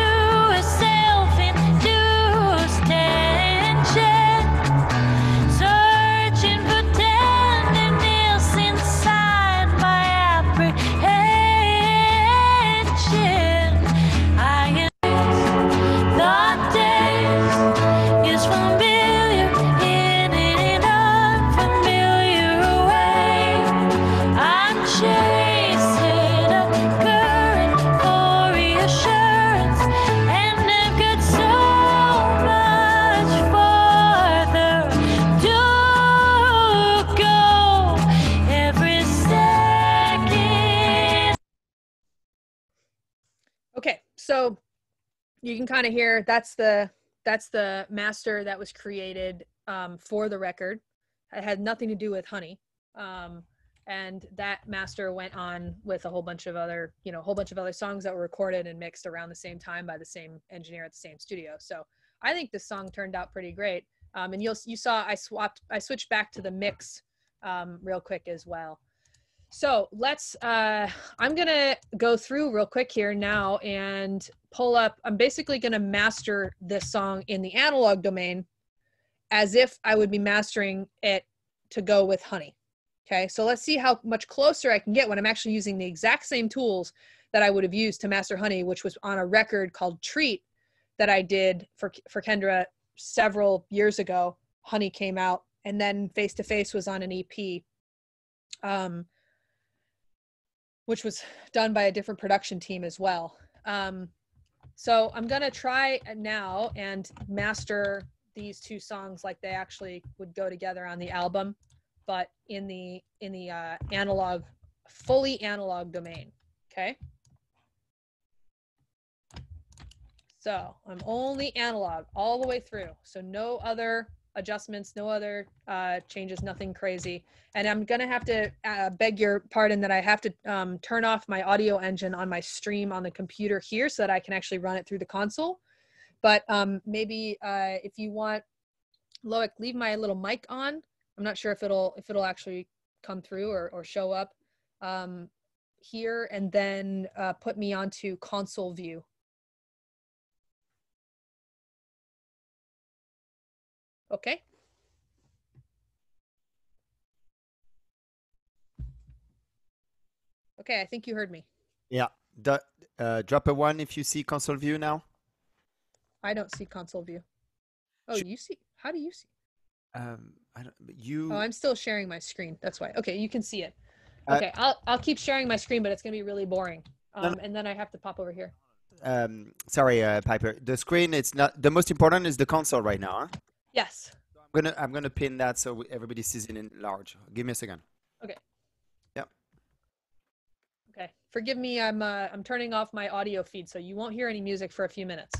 a self-induced tension, searching for tenderness inside my apprehension. I am the days is familiar in an unfamiliar way. I'm chasing a current for reassurance, and I've got so much farther to go every second. Okay, so you can kind of hear that's the master that was created for the record. It had nothing to do with Honey, and that master went on with a whole bunch of other songs that were recorded and mixed around the same time by the same engineer at the same studio. So I think this song turned out pretty great. And you saw I switched back to the mix real quick as well. So let's, I'm gonna go through real quick here now and pull up, I'm basically gonna master this song in the analog domain as if I would be mastering it to go with Honey. Okay, so let's see how much closer I can get when I'm actually using the exact same tools that I would have used to master Honey, which was on a record called Treat that I did for Kendra several years ago. Honey came out, and then Face to Face was on an EP. Which was done by a different production team as well. So I'm gonna try now and master these two songs like they actually would go together on the album, but in the analog, fully analog domain, okay? So I'm only analog all the way through. So no other adjustments, no other changes, nothing crazy. And I'm gonna have to beg your pardon that I have to turn off my audio engine on my stream on the computer here so that I can actually run it through the console. But maybe if you want, Loic, leave my little mic on. I'm not sure if it'll actually come through or show up here, and then put me onto console view. Okay. Okay, I think you heard me. Yeah. Drop a 1 if you see console view now. I don't see console view. Oh, you see? How do you see? I don't. You. Oh, I'm still sharing my screen. That's why. Okay, you can see it. Okay, I'll keep sharing my screen, but it's gonna be really boring. And then I have to pop over here. Sorry, Piper. The screen. It's not the most important. Is the console right now? Huh? Yes. I'm gonna pin that so everybody sees it in large. Give me a second. Okay. Yep. Okay. Forgive me. I'm turning off my audio feed, so you won't hear any music for a few minutes.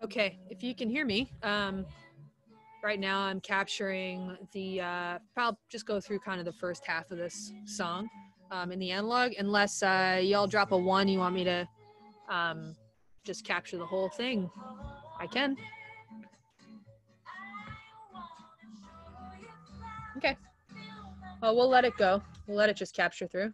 Okay, if you can hear me, right now I'm capturing the, I'll just go through kind of the first half of this song in the analog, unless y'all drop a one, you want me to just capture the whole thing, I can. Okay, well, we'll let it go. We'll let it just capture through.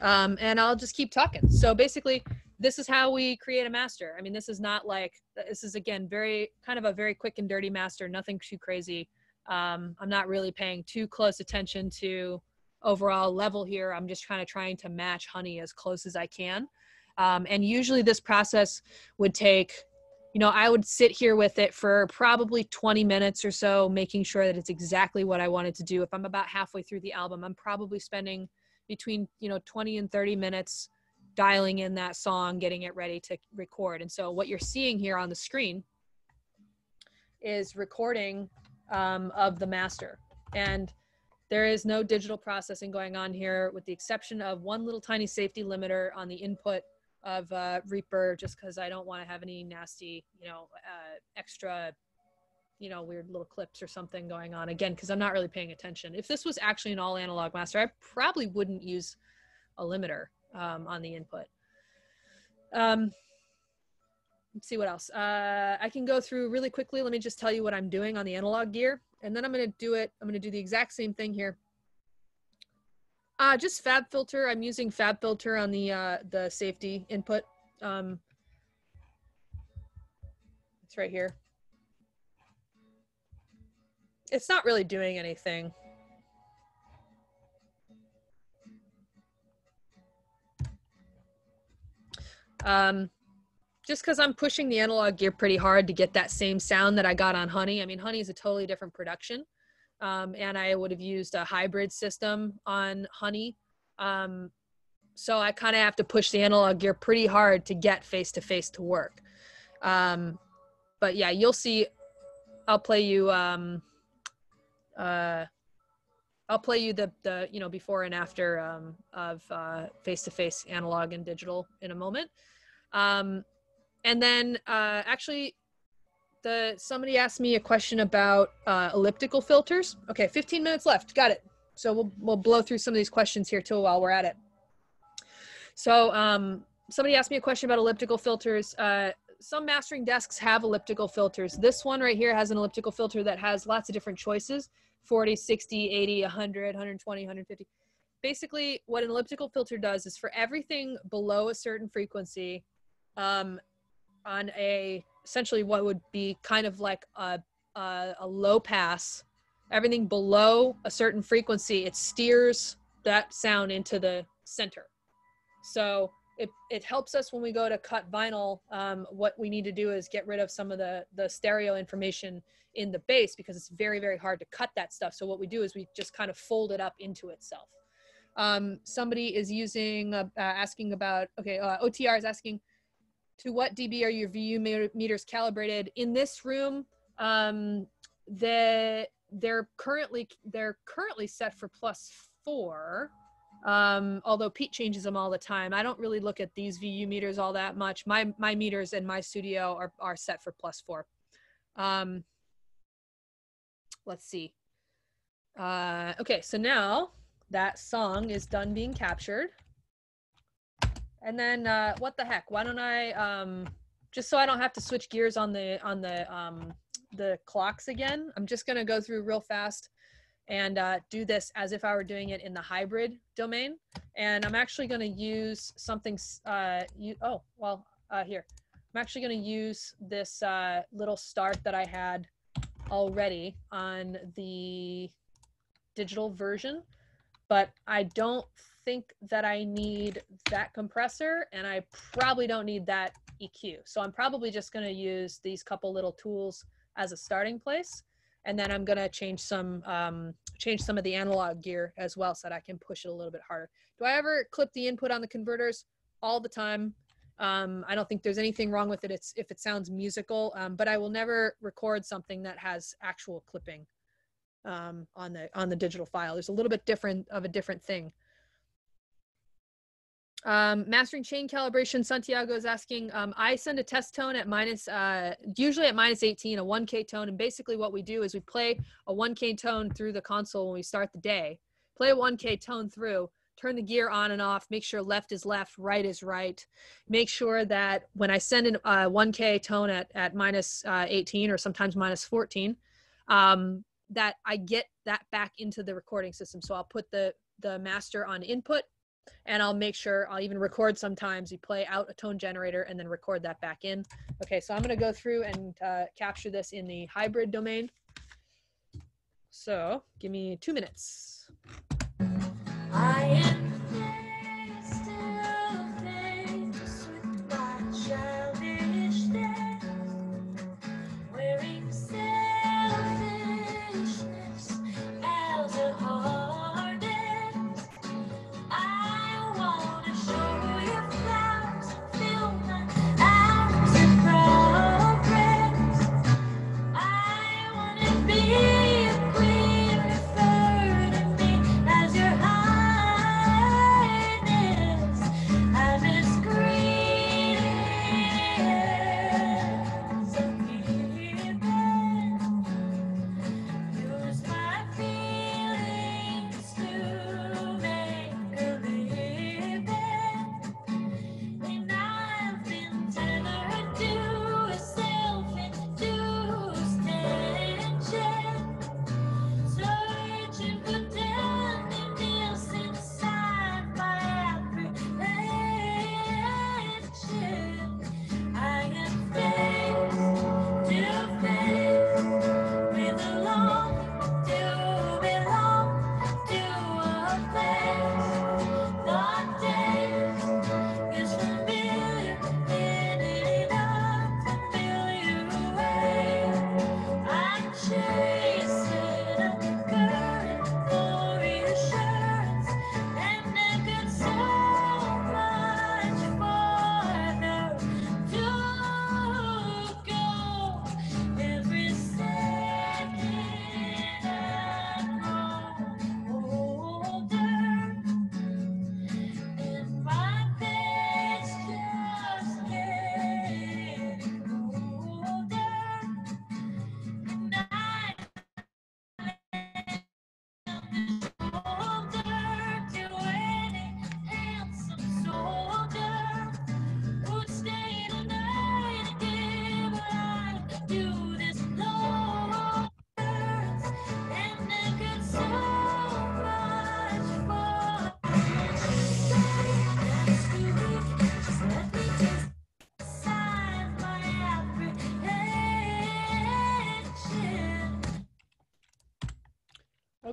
And I'll just keep talking. So basically, this is how we create a master. I mean, this is not like, this is again, very kind of a very quick and dirty master, nothing too crazy. I'm not really paying too close attention to overall level here. I'm just kind of trying to match Honey as close as I can. And usually this process would take, you know, I would sit here with it for probably 20 minutes or so, making sure that it's exactly what I wanted to do. If I'm about halfway through the album, I'm probably spending between, you know, 20 and 30 minutes dialing in that song, getting it ready to record. And so what you're seeing here on the screen is recording of the master. And there is no digital processing going on here, with the exception of one little tiny safety limiter on the input of Reaper, just because I don't want to have any nasty, extra, weird little clips or something going on, again, because I'm not really paying attention. If this was actually an all analog master, I probably wouldn't use a limiter on the input. Let's see what else. I can go through really quickly. Let me just tell you what I'm doing on the analog gear, and then I'm going to do the exact same thing here. Just fab filter. I'm using fab filter on the safety input. It's right here. It's not really doing anything. Just because I'm pushing the analog gear pretty hard to get that same sound that I got on Honey. I mean, Honey is a totally different production. And I would have used a hybrid system on Honey. So I kind of have to push the analog gear pretty hard to get face-to-face to work. But yeah, you'll see, I'll play you the before and after of face-to-face analog and digital in a moment. And then actually, somebody asked me a question about elliptical filters. Okay, 15 minutes left. Got it. So we'll blow through some of these questions here too while we're at it. So somebody asked me a question about elliptical filters. Some mastering desks have elliptical filters. This one right here has an elliptical filter that has lots of different choices: 40, 60, 80, 100, 120, 150. Basically, what an elliptical filter does is for everything below a certain frequency, on essentially what would be kind of like a low pass, everything below a certain frequency, it steers that sound into the center. So it helps us when we go to cut vinyl. What we need to do is get rid of some of the stereo information in the bass, because it's very, very hard to cut that stuff. So what we do is we just kind of fold it up into itself. Somebody is asking about, OTR is asking, to what dB are your VU meters calibrated? In this room, they're currently set for +4. Although Pete changes them all the time. I don't really look at these VU meters all that much. My meters in my studio are set for +4. Let's see. Okay, so now that song is done being captured. And then what the heck? Why don't I just so I don't have to switch gears on the clocks again, I'm just gonna go through real fast and do this as if I were doing it in the hybrid domain. And I'm actually gonna use something, here. I'm actually gonna use this little start that I had already on the digital version, but I don't think that I need that compressor, and I probably don't need that EQ. So I'm probably just gonna use these couple little tools as a starting place. And then I'm gonna change some of the analog gear as well, so that I can push it a little bit harder. Do I ever clip the input on the converters? All the time. I don't think there's anything wrong with it if it sounds musical, but I will never record something that has actual clipping on the digital file. There's a little bit different thing. Mastering chain calibration, Santiago is asking, I send a test tone at usually at -18, a 1K tone. And basically what we do is we play a 1K tone through the console when we start the day, play a 1K tone through, turn the gear on and off, make sure left is left, right is right. Make sure that when I send in a 1K tone at -18 or sometimes -14, that I get that back into the recording system. So I'll put the master on input, and I'll make sure I'll even record sometimes. You play out a tone generator and then record that back in. Okay, so I'm going to go through and capture this in the hybrid domain. So give me 2 minutes. I am faced with my childish days, wearing selfishness as a harness. I wanna show you fly.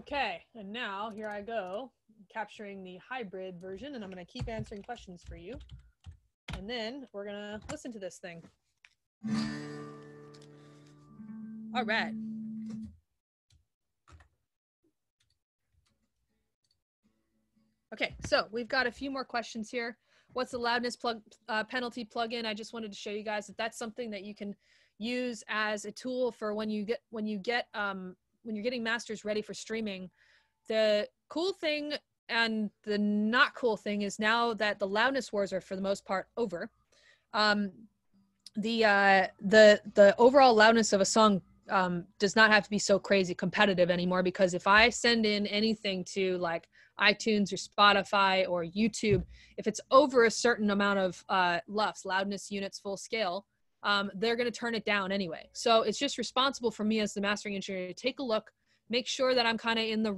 Okay, and now here I go, capturing the hybrid version, and I'm going to keep answering questions for you. And then we're going to listen to this thing. All right. Okay, so we've got a few more questions here. What's the loudness penalty plugin? I just wanted to show you guys that that's something that you can use as a tool for when you're getting masters ready for streaming. The cool thing and the not cool thing is now that the loudness wars are for the most part over. The overall loudness of a song does not have to be so crazy competitive anymore, because if I send in anything to like iTunes or Spotify or YouTube, if it's over a certain amount of LUFS, loudness units full scale, they're going to turn it down anyway. So it's just responsible for me as the mastering engineer to take a look, make sure that I'm kind of in the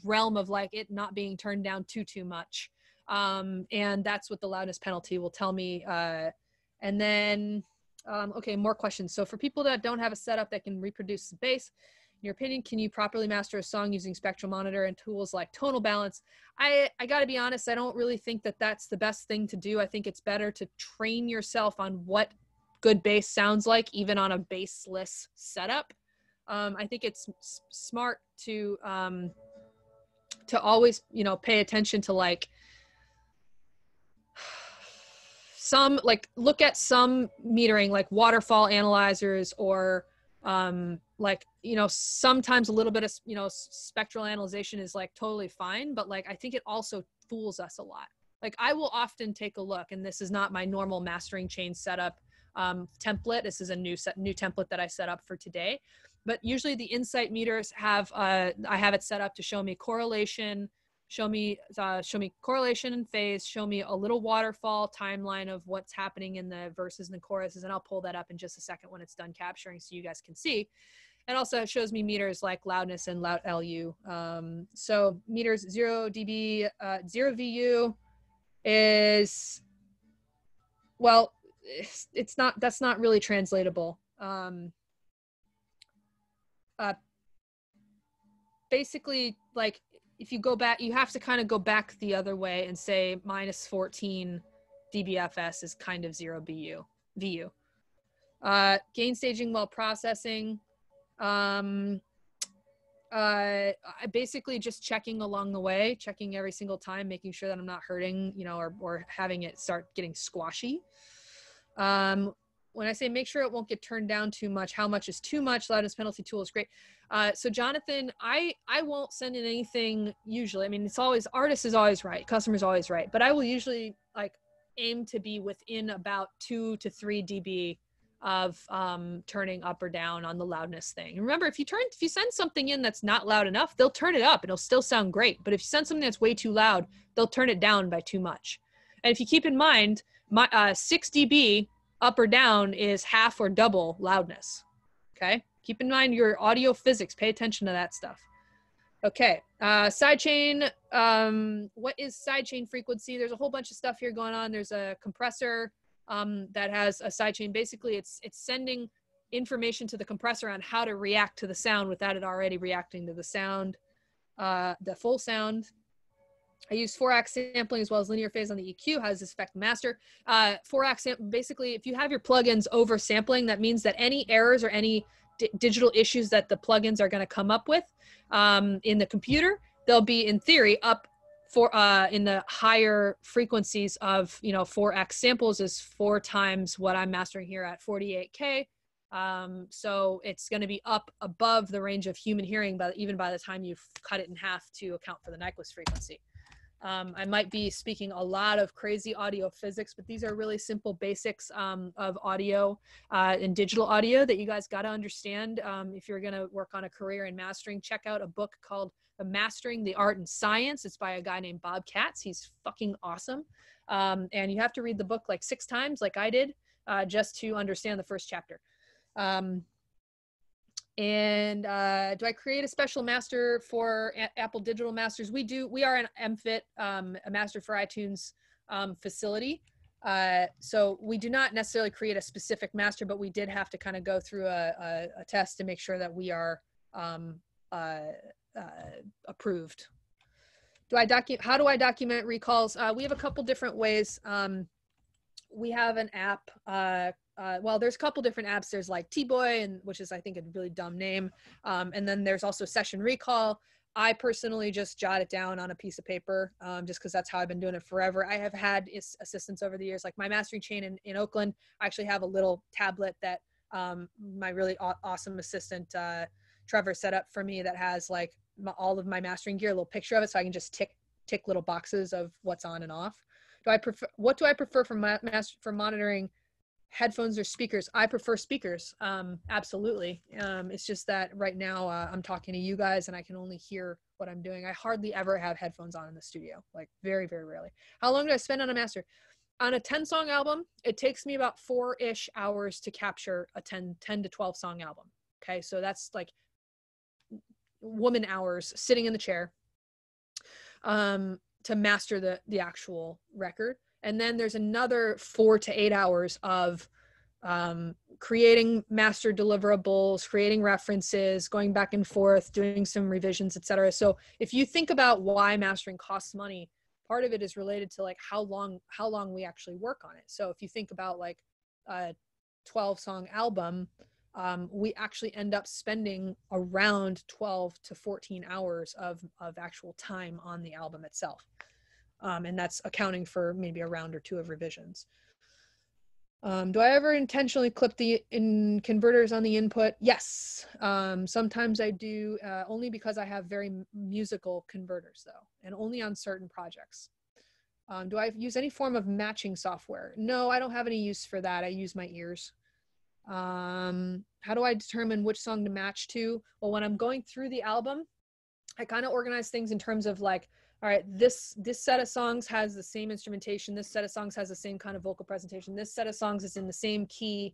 realm of like it not being turned down too much. And that's what the loudness penalty will tell me. And then, okay, more questions. So for people that don't have a setup that can reproduce the bass, in your opinion, can you properly master a song using spectral monitor and tools like tonal balance? I got to be honest, I don't really think that that's the best thing to do. I think it's better to train yourself on what good bass sounds like, even on a bassless setup. I think it's smart to always, you know, pay attention to like some, like look at some metering like waterfall analyzers, or like, you know, sometimes a little bit of, you know, spectral analyzation is like totally fine, but like I think it also fools us a lot. Like I will often take a look, and this is not my normal mastering chain setup template. This is a new template that I set up for today. But usually the insight meters have, I have it set up to show me correlation, show me correlation and phase, show me a little waterfall timeline of what's happening in the verses and the choruses. And I'll pull that up in just a second when it's done capturing so you guys can see. And also it shows me meters like loudness and loud LU. So meters 0 dB, 0 VU is, well, it's not, that's not really translatable. Basically, like if you go back, you have to kind of go back the other way and say minus 14 dBFS is kind of 0 VU. Gain staging while processing. I basically just checking along the way, checking every single time, making sure that I'm not hurting, you know, or having it start getting squashy. When I say make sure it won't get turned down too much, how much is too much? Loudness penalty tool is great. So Jonathan, I won't send in anything usually. I mean, it's always, artist is always right, customer's always right, but I will usually like aim to be within about 2 to 3 dB of turning up or down on the loudness thing. And remember, if you send something in that's not loud enough, they'll turn it up and it'll still sound great. But if you send something that's way too loud, they'll turn it down by too much. And if you keep in mind, my 6 dB up or down is half or double loudness. Okay, keep in mind your audio physics, pay attention to that stuff. Okay, sidechain, what is sidechain frequency? There's a whole bunch of stuff here going on. There's a compressor that has a sidechain. Basically it's sending information to the compressor on how to react to the sound without it already reacting to the sound, the full sound. I use 4-ax sampling as well as linear phase on the EQ. How does this affect the master? 4-ax basically, if you have your plugins over sampling, that means that any errors or any digital issues that the plugins are going to come up with in the computer, they'll be in theory up for in the higher frequencies of, you know, 4-ax samples is 4 times what I'm mastering here at 48K. So it's going to be up above the range of human hearing, but even by the time you've cut it in half to account for the Nyquist frequency. I might be speaking a lot of crazy audio physics, but these are really simple basics of audio and digital audio that you guys got to understand. If you're going to work on a career in mastering, check out a book called Mastering the Art and Science. It's by a guy named Bob Katz. He's fucking awesome. And you have to read the book like 6 times like I did just to understand the first chapter. And do I create a special master for Apple Digital Masters? We do. We are an MFIT, a master for iTunes facility. So we do not necessarily create a specific master, but we did have to kind of go through a test to make sure that we are approved. How do I document recalls? We have a couple different ways. We have an app. Well, there's a couple different apps. There's like T-Boy, which is, I think, a really dumb name. And then there's also Session Recall. I personally just jot it down on a piece of paper, just because that's how I've been doing it forever. I have had assistants over the years, like my mastering chain in Oakland. I actually have a little tablet that my really awesome assistant, Trevor, set up for me that has like all of my mastering gear, a little picture of it, so I can just tick little boxes of what's on and off. What do I prefer for monitoring headphones or speakers? I prefer speakers. Absolutely. It's just that right now I'm talking to you guys and I can only hear what I'm doing. I hardly ever have headphones on in the studio, like very, very rarely. How long do I spend on a master? On a 10 song album, it takes me about 4-ish hours to capture a 10 to 12 song album. Okay. So that's like woman hours sitting in the chair to master the actual record. And then there's another 4 to 8 hours of creating master deliverables, creating references, going back and forth, doing some revisions, etc. So if you think about why mastering costs money, part of it is related to like how long we actually work on it. So if you think about like a 12-song album, we actually end up spending around 12 to 14 hours of actual time on the album itself. And that's accounting for maybe a round or two of revisions. Do I ever intentionally clip the converters on the input? Yes. Sometimes I do, only because I have very musical converters though, and only on certain projects. Do I use any form of matching software? No, I don't have any use for that. I use my ears. How do I determine which song to match to? Well, when I'm going through the album, I kind of organize things in terms of like, all right, this set of songs has the same instrumentation. This set of songs has the same kind of vocal presentation. This set of songs is in the same key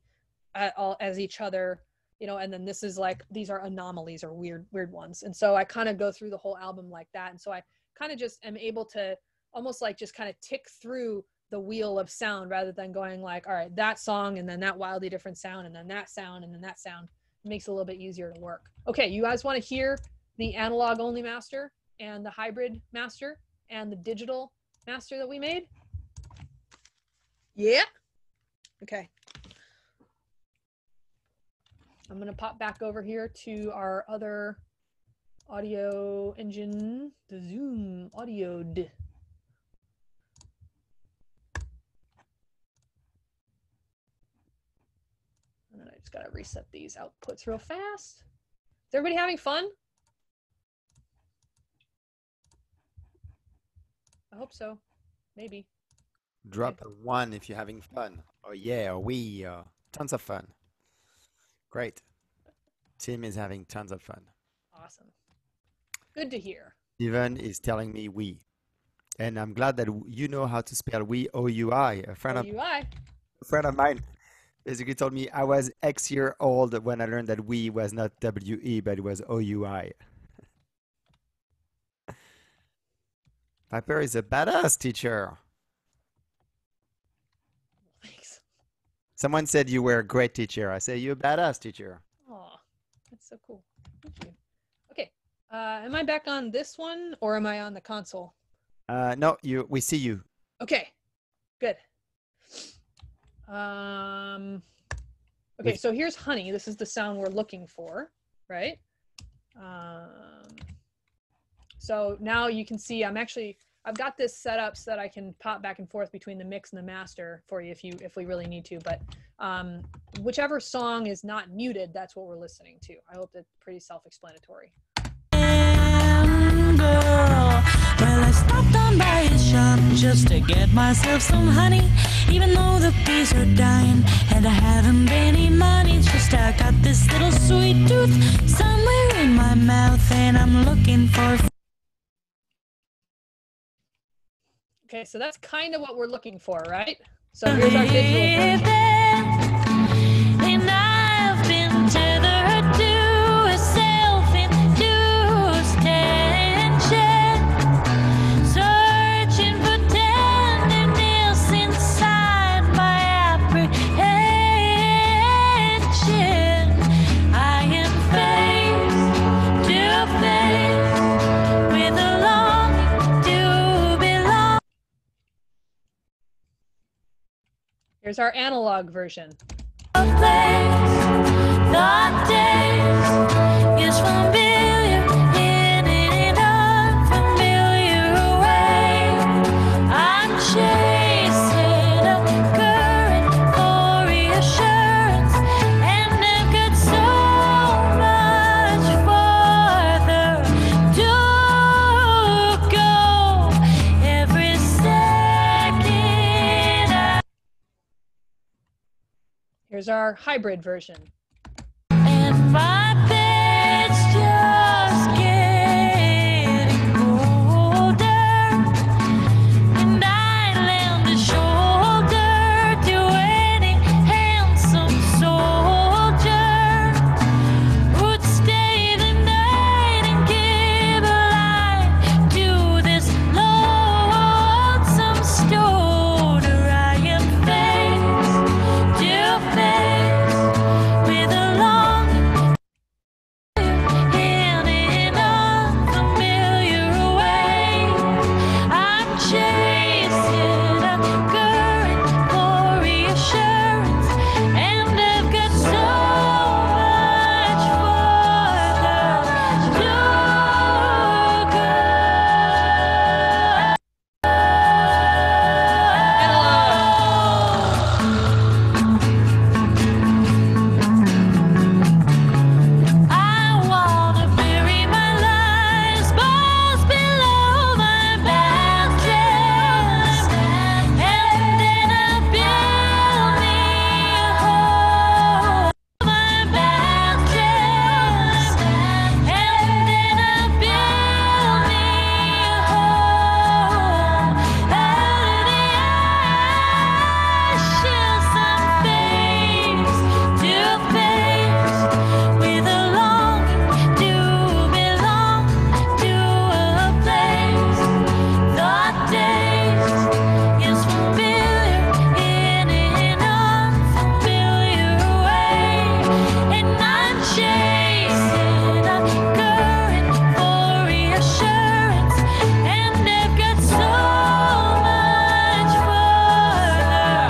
as each other, you know, and then this is like, these are anomalies or weird ones. And so I kind of go through the whole album like that. And so I kind of just am able to almost like just kind of tick through the wheel of sound rather than going like, all right, that song and then that wildly different sound and then that sound and then that sound. It makes it a little bit easier to work. Okay, you guys want to hear the analog only master and the hybrid master and the digital master that we made? Yeah. Okay. I'm going to pop back over here to our other audio engine, the Zoom Audioed. And then I just got to reset these outputs real fast. Is everybody having fun? I hope so. Maybe. Drop a 1 if you're having fun. Oh yeah, or we tons of fun. Great. Tim is having tons of fun. Awesome. Good to hear. Steven is telling me we. And I'm glad that you know how to spell we, O-U-I. A friend of mine basically told me I was X year old when I learned that we was not W-E, but it was O-U-I. Piper is a badass teacher. Thanks. Someone said you were a great teacher. I say you're a badass teacher. Oh, that's so cool. Thank you. Okay. Am I back on this one or am I on the console? No, we see you. Okay. Good. Okay, so here's honey. This is the sound we're looking for, right? So now you can see I've got this set up so that I can pop back and forth between the mix and the master for you if we really need to. But whichever song is not muted, that's what we're listening to. I hope that's pretty self-explanatory. Girl, well, I stopped on by his shop just to get myself some honey. Even though the bees are dying and I haven't any money, it's just I got this little sweet tooth somewhere in my mouth and I'm looking for. Okay, so that's kind of what we're looking for, right? So here's our digital version. And I've been tethered to a self-induced tension, searching for tenderness inside my apprehension. I am face to face Here's our analog version. The days is familiar in an unfamiliar way. I'm chasing a current for reassurance, and I've got so much farther to go. Every second Here's our hybrid version. and my bed's just getting older, and I lend a shoulder to any handsome soldier who'd stay the night and give a light to this lonesome stoner. I am face to face with a long in an unfamiliar way. I'm chasing a current for reassurance, and I've got so much farther to I wanna bury my life's balls below my mattress, and then I build me a hole. My mattress, and then I build me a hole. Out of the ashes, I'm face to face with a longing to belong to a place. The taste is familiar in an unfamiliar way, and I'm chasing a current for reassurance, and I've got so much farther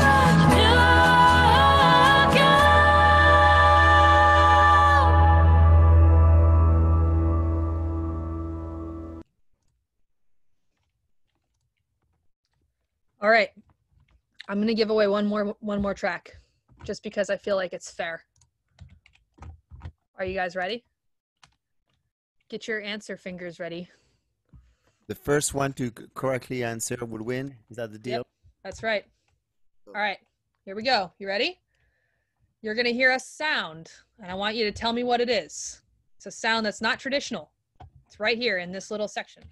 to go. All right. I'm going to give away one more track just because I feel like it's fair. Are you guys ready? Get your answer fingers ready. The first one to correctly answer will win. Is that the deal? Yep, that's right. All right, here we go. You ready? You're going to hear a sound, and I want you to tell me what it is. It's a sound that's not traditional. It's right here in this little section.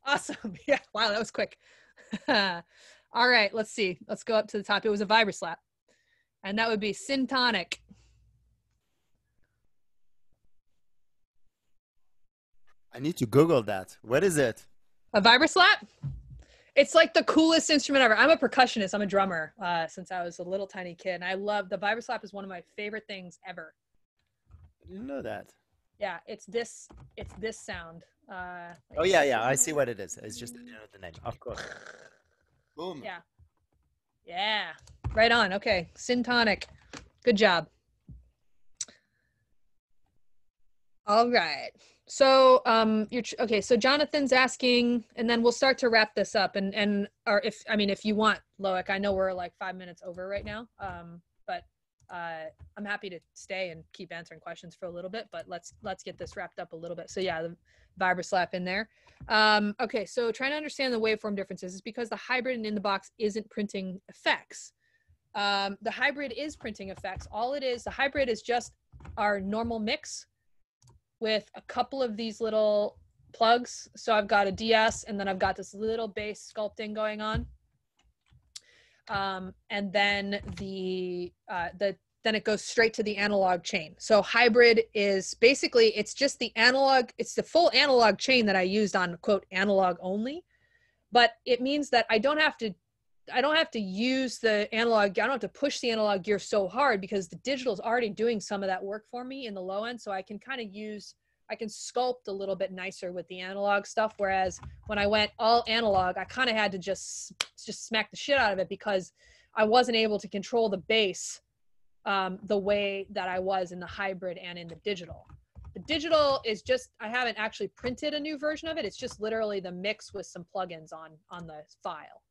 Awesome. Yeah. Wow, that was quick. All right, let's see. Let's go up to the top. It was a vibroslap. And that would be syntonic. I need to Google that. What is it? A vibroslap? It's like the coolest instrument ever. I'm a percussionist. I'm a drummer since I was a little tiny kid. And I love the vibroslap is one of my favorite things ever. I didn't know that. Yeah, it's this sound. Oh, yeah. I see what it is. It's just the name. Of course. Boom. Yeah. Yeah. Right on. Okay. Syntonic. Good job. All right. So okay. So Jonathan's asking, and then we'll start to wrap this up. Or if you want, Loic, I know we're like 5 minutes over right now. But I'm happy to stay and keep answering questions for a little bit. But let's get this wrapped up a little bit. So yeah, the vibroslap in there. Okay. So trying to understand the waveform differences is because the hybrid and in the box isn't printing effects. The hybrid is printing effects. All it is, the hybrid is just our normal mix with a couple of these little plugs. So I've got a DS, and then I've got this little bass sculpting going on. And then then it goes straight to the analog chain. So hybrid is basically, it's just the analog, it's the full analog chain that I used on quote analog only, but it means that I don't have to to use the analog. I don't have to push the analog gear so hard because the digital is already doing some of that work for me in the low end. So I can kind of I can sculpt a little bit nicer with the analog stuff. Whereas when I went all analog, I kind of had to just smack the shit out of it because I wasn't able to control the bass the way that I was in the hybrid and in the digital. The digital is just, I haven't actually printed a new version of it. It's just literally the mix with some plugins on the file.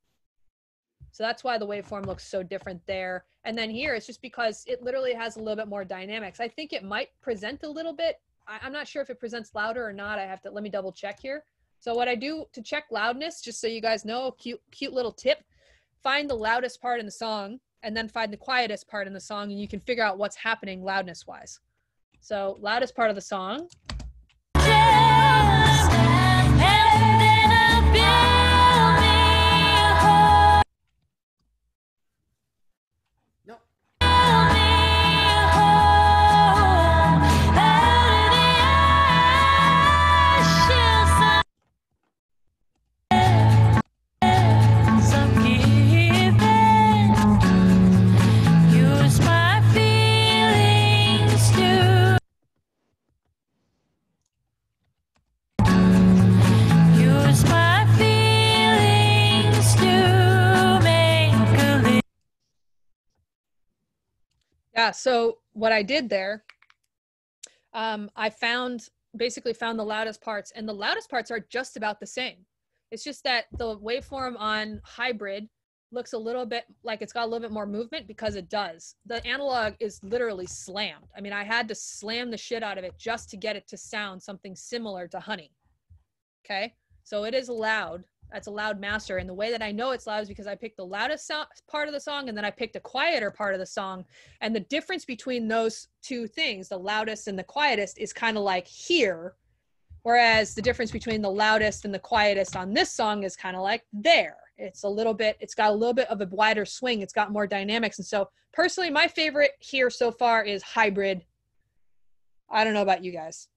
So that's why the waveform looks so different there. And then here, it's just because it literally has a little bit more dynamics. I think it might present a little bit. I'm not sure if it presents louder or not. Let me double check here. So what I do to check loudness, just so you guys know, cute little tip, find the loudest part in the song and then find the quietest part in the song, and you can figure out what's happening loudness wise. So loudest part of the song. Yeah, so what I did there, I basically found the loudest parts, and the loudest parts are just about the same. It's just that the waveform on hybrid looks a little bit like it's got a little bit more movement because it does. The analog is literally slammed. I mean, I had to slam the shit out of it just to get it to sound something similar to Honey. Okay, so it is loud. That's a loud master. And the way that I know it's loud is because I picked the loudest part of the song and then I picked a quieter part of the song. And the difference between those two things, the loudest and the quietest, is kind of like here. Whereas the difference between the loudest and the quietest on this song is kind of like there. It's got a little bit of a wider swing. It's got more dynamics. And so personally, my favorite here so far is hybrid. I don't know about you guys.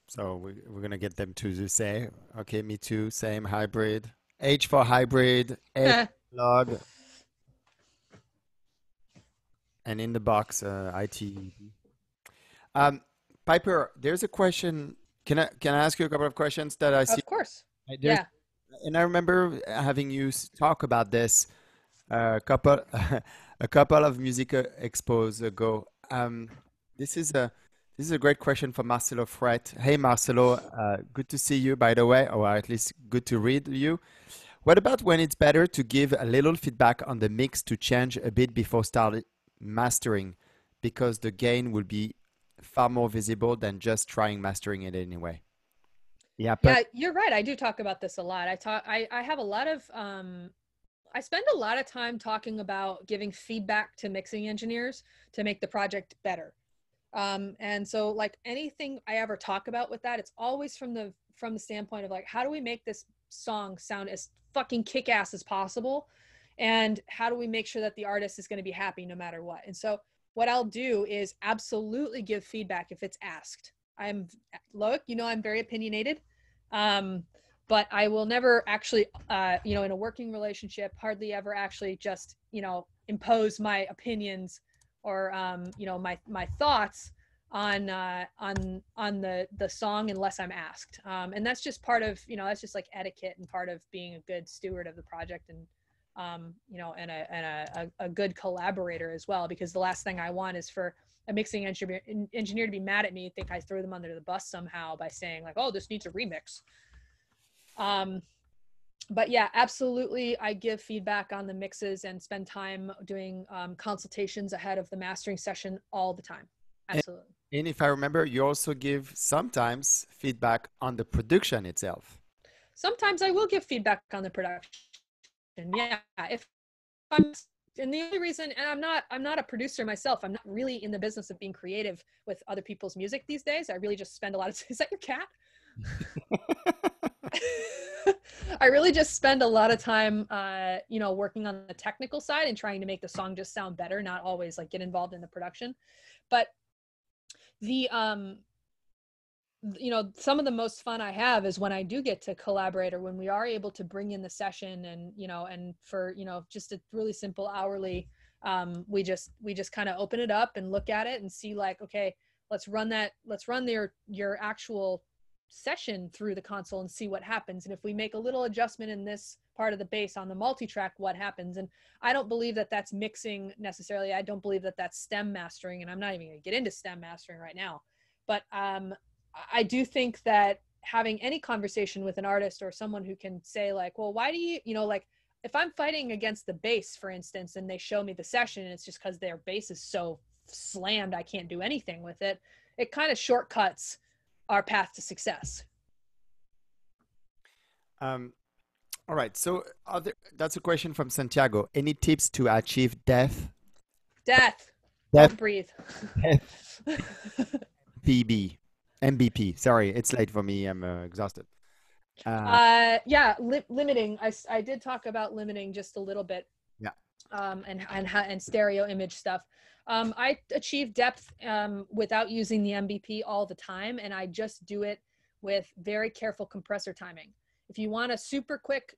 So we're going to get them to say, okay, me too, same hybrid. H for hybrid, A for log, and in the box, IT. Piper, there's a question. Can I ask you a couple of questions that I see? Of course. Yeah. And I remember having you talk about this a couple of music expos ago. This is a great question for Marcelo Fret. Hey, Marcelo, good to see you, by the way, or at least good to read you. What about when it's better to give a little feedback on the mix to change a bit before starting mastering, because the gain will be far more visible than just trying mastering it anyway? Yeah, you're right. I do talk about this a lot. I have a lot of, I spend a lot of time talking about giving feedback to mixing engineers to make the project better. And so like anything I ever talk about with that, it's always from the standpoint of like, how do we make this song sound as fucking kick-ass as possible? And how do we make sure that the artist is going to be happy no matter what? And so what I'll do is absolutely give feedback if it's asked. Look, I'm very opinionated, but I will never actually, in a working relationship, hardly ever actually just, impose my opinions or my thoughts on the song unless I'm asked, and that's just part of that's just like etiquette and part of being a good steward of the project, and and a good collaborator as well, because the last thing I want is for a mixing engineer to be mad at me and think I threw them under the bus somehow by saying like, oh, this needs a remix. But yeah, absolutely. I give feedback on the mixes and spend time doing consultations ahead of the mastering session all the time. Absolutely. And if I remember, you also give sometimes feedback on the production itself. Sometimes I will give feedback on the production. Yeah, if I'm, and the only reason, and I'm not a producer myself. I'm not really in the business of being creative with other people's music these days. I really just spend a lot of, is that your cat? I really just spend a lot of time, working on the technical side and trying to make the song just sound better, not always like get involved in the production. But the some of the most fun I have is when I do get to collaborate, or when we are able to bring in the session, and, and for, just a really simple hourly, we just kind of open it up and look at it and see, like, okay, let's run your actual session through the console and see what happens. And if we make a little adjustment in this part of the bass on the multi-track, what happens? And I don't believe that that's mixing necessarily. I don't believe that that's stem mastering, and I'm not even going to get into stem mastering right now. But I do think that having any conversation with an artist, or someone who can say, like, well, why do you, like, if I'm fighting against the bass, for instance, and they show me the session, and it's just because their bass is so slammed I can't do anything with it, it kind of shortcuts our path to success. All right. So that's a question from Santiago. Any tips to achieve depth? Don't breathe. MVP. Sorry, it's late for me. I'm exhausted. Yeah, limiting. I did talk about limiting just a little bit. Yeah. And stereo image stuff. I achieve depth without using the MVP all the time, and I just do it with very careful compressor timing. If you want a super quick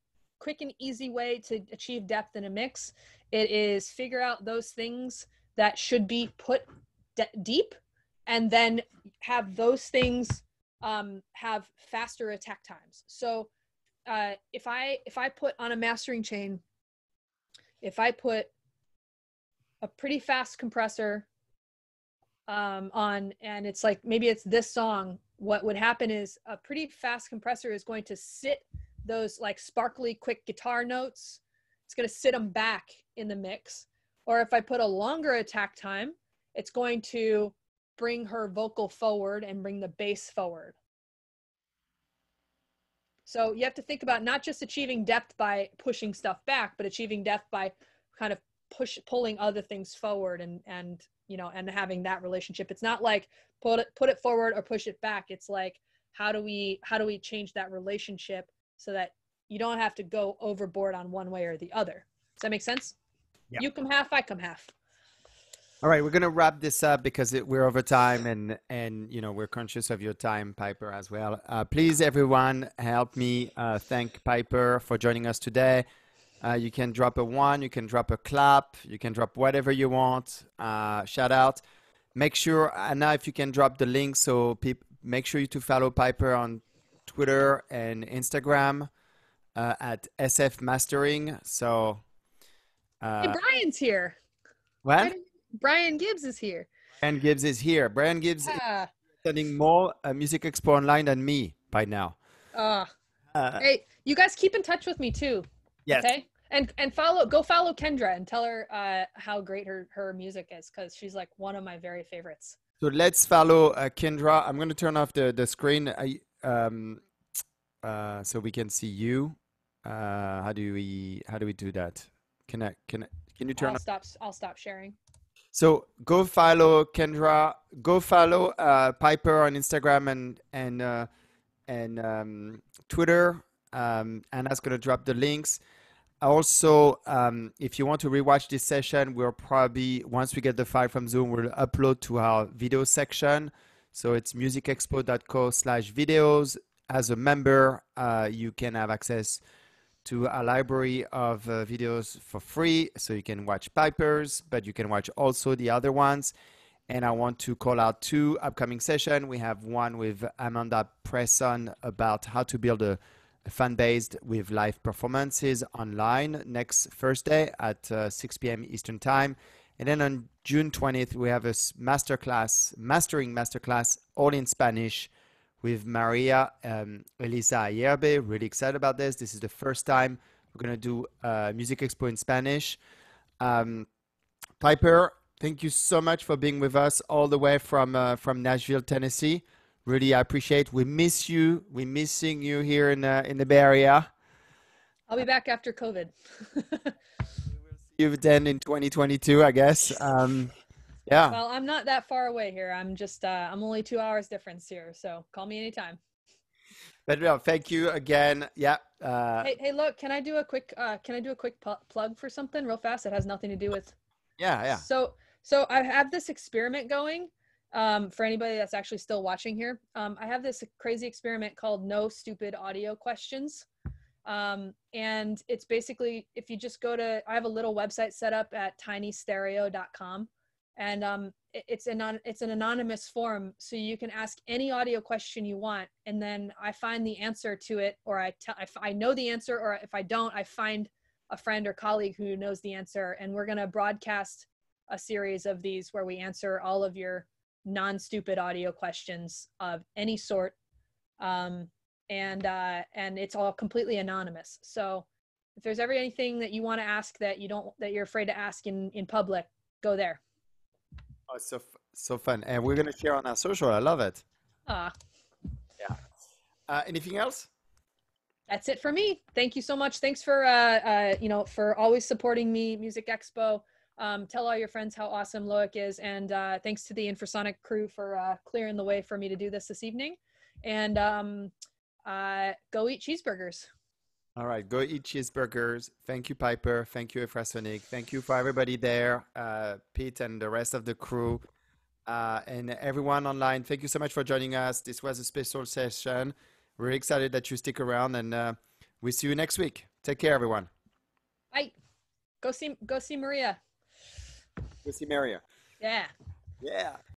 and easy way to achieve depth in a mix, it is figure out those things that should be put deep, and then have those things have faster attack times. So if I put on a mastering chain, if I put a pretty fast compressor on, and it's like, maybe it's this song, what would happen is a pretty fast compressor is going to sit those like sparkly quick guitar notes, it's going to sit them back in the mix. Or if I put a longer attack time, it's going to bring her vocal forward and bring the bass forward. So you have to think about not just achieving depth by pushing stuff back, but achieving depth by kind of pulling other things forward, and having that relationship. It's not like put it forward or push it back. It's like, how do we change that relationship so that you don't have to go overboard on one way or the other? Does that make sense? Yeah. You come half, I come half. All right, we're going to wrap this up because we're over time, and we're conscious of your time, Piper, as well. Please, everyone, help me thank Piper for joining us today. You can drop a 1, you can drop a clap, you can drop whatever you want. Shout out. Make sure, Anna, if you can drop the link, so make sure you to follow Piper on Twitter and Instagram at SF Mastering. So, hey, Brian's here. What? Brian Gibbs is here. Brian Gibbs is here. Brian Gibbs is attending more Music Expo online than me by now. Hey, you guys keep in touch with me too. Yes. Okay. And go follow Kendra and tell her how great her music is, because she's like one of my very favorites. So let's follow Kendra. I'm going to turn off the screen so we can see you. How do we do that? Can you turn off? I'll stop sharing. So go follow Kendra. Go follow Piper on Instagram and Twitter. Anna's going to drop the links. Also, if you want to rewatch this session, we'll probably, once we get the file from Zoom, we'll upload to our video section. So it's musicexpo.co/videos. As a member, you can have access to a library of videos for free. So you can watch Piper's, but you can watch also the other ones. And I want to call out 2 upcoming sessions. We have one with Amanda Presson about how to build a fan-based with live performances online next Thursday at 6 p.m. Eastern Time. And then on June 20th, we have a mastering masterclass, all in Spanish, with Maria Elisa Ayerbe. Really excited about this. This is the first time we're going to do Music Expo in Spanish. Piper, thank you so much for being with us all the way from Nashville, Tennessee. Really, I appreciate. We miss you. We're missing you here in the Bay Area. I'll be back after COVID. You then in 2022, I guess. Yeah. Well, I'm not that far away here. I'm just I'm only 2 hours difference here, so call me anytime. But no, thank you again. Yeah. Hey, look, can I do a quick plug for something real fast? It has nothing to do with. Yeah. So I have this experiment going. for anybody that's actually still watching here, I have this crazy experiment called No Stupid Audio Questions. And it's basically, if you just go to, I have a little website set up at tinystereo.com, and it's an anonymous form, so you can ask any audio question you want, and then I find the answer to it, or if I know the answer, or if I don't, I find a friend or colleague who knows the answer, and we're going to broadcast a series of these where we answer all of your non-stupid audio questions of any sort. And it's all completely anonymous. So if there's ever anything that you want to ask that you're afraid to ask in public, go there. Oh, so fun. And we're going to share on our social. I love it. Yeah. Anything else? That's it for me. Thank you so much. Thanks for, for always supporting me, Music Expo. Tell all your friends how awesome Loic is. And thanks to the Infrasonic crew for clearing the way for me to do this evening. And go eat cheeseburgers. All right, go eat cheeseburgers. Thank you, Piper. Thank you, Infrasonic. Thank you for everybody there, Pete and the rest of the crew, and everyone online. Thank you so much for joining us. This was a special session. We're excited that you stick around, and we'll see you next week. Take care, everyone. Bye. Go see Maria. Go see Maria. Yeah. Yeah.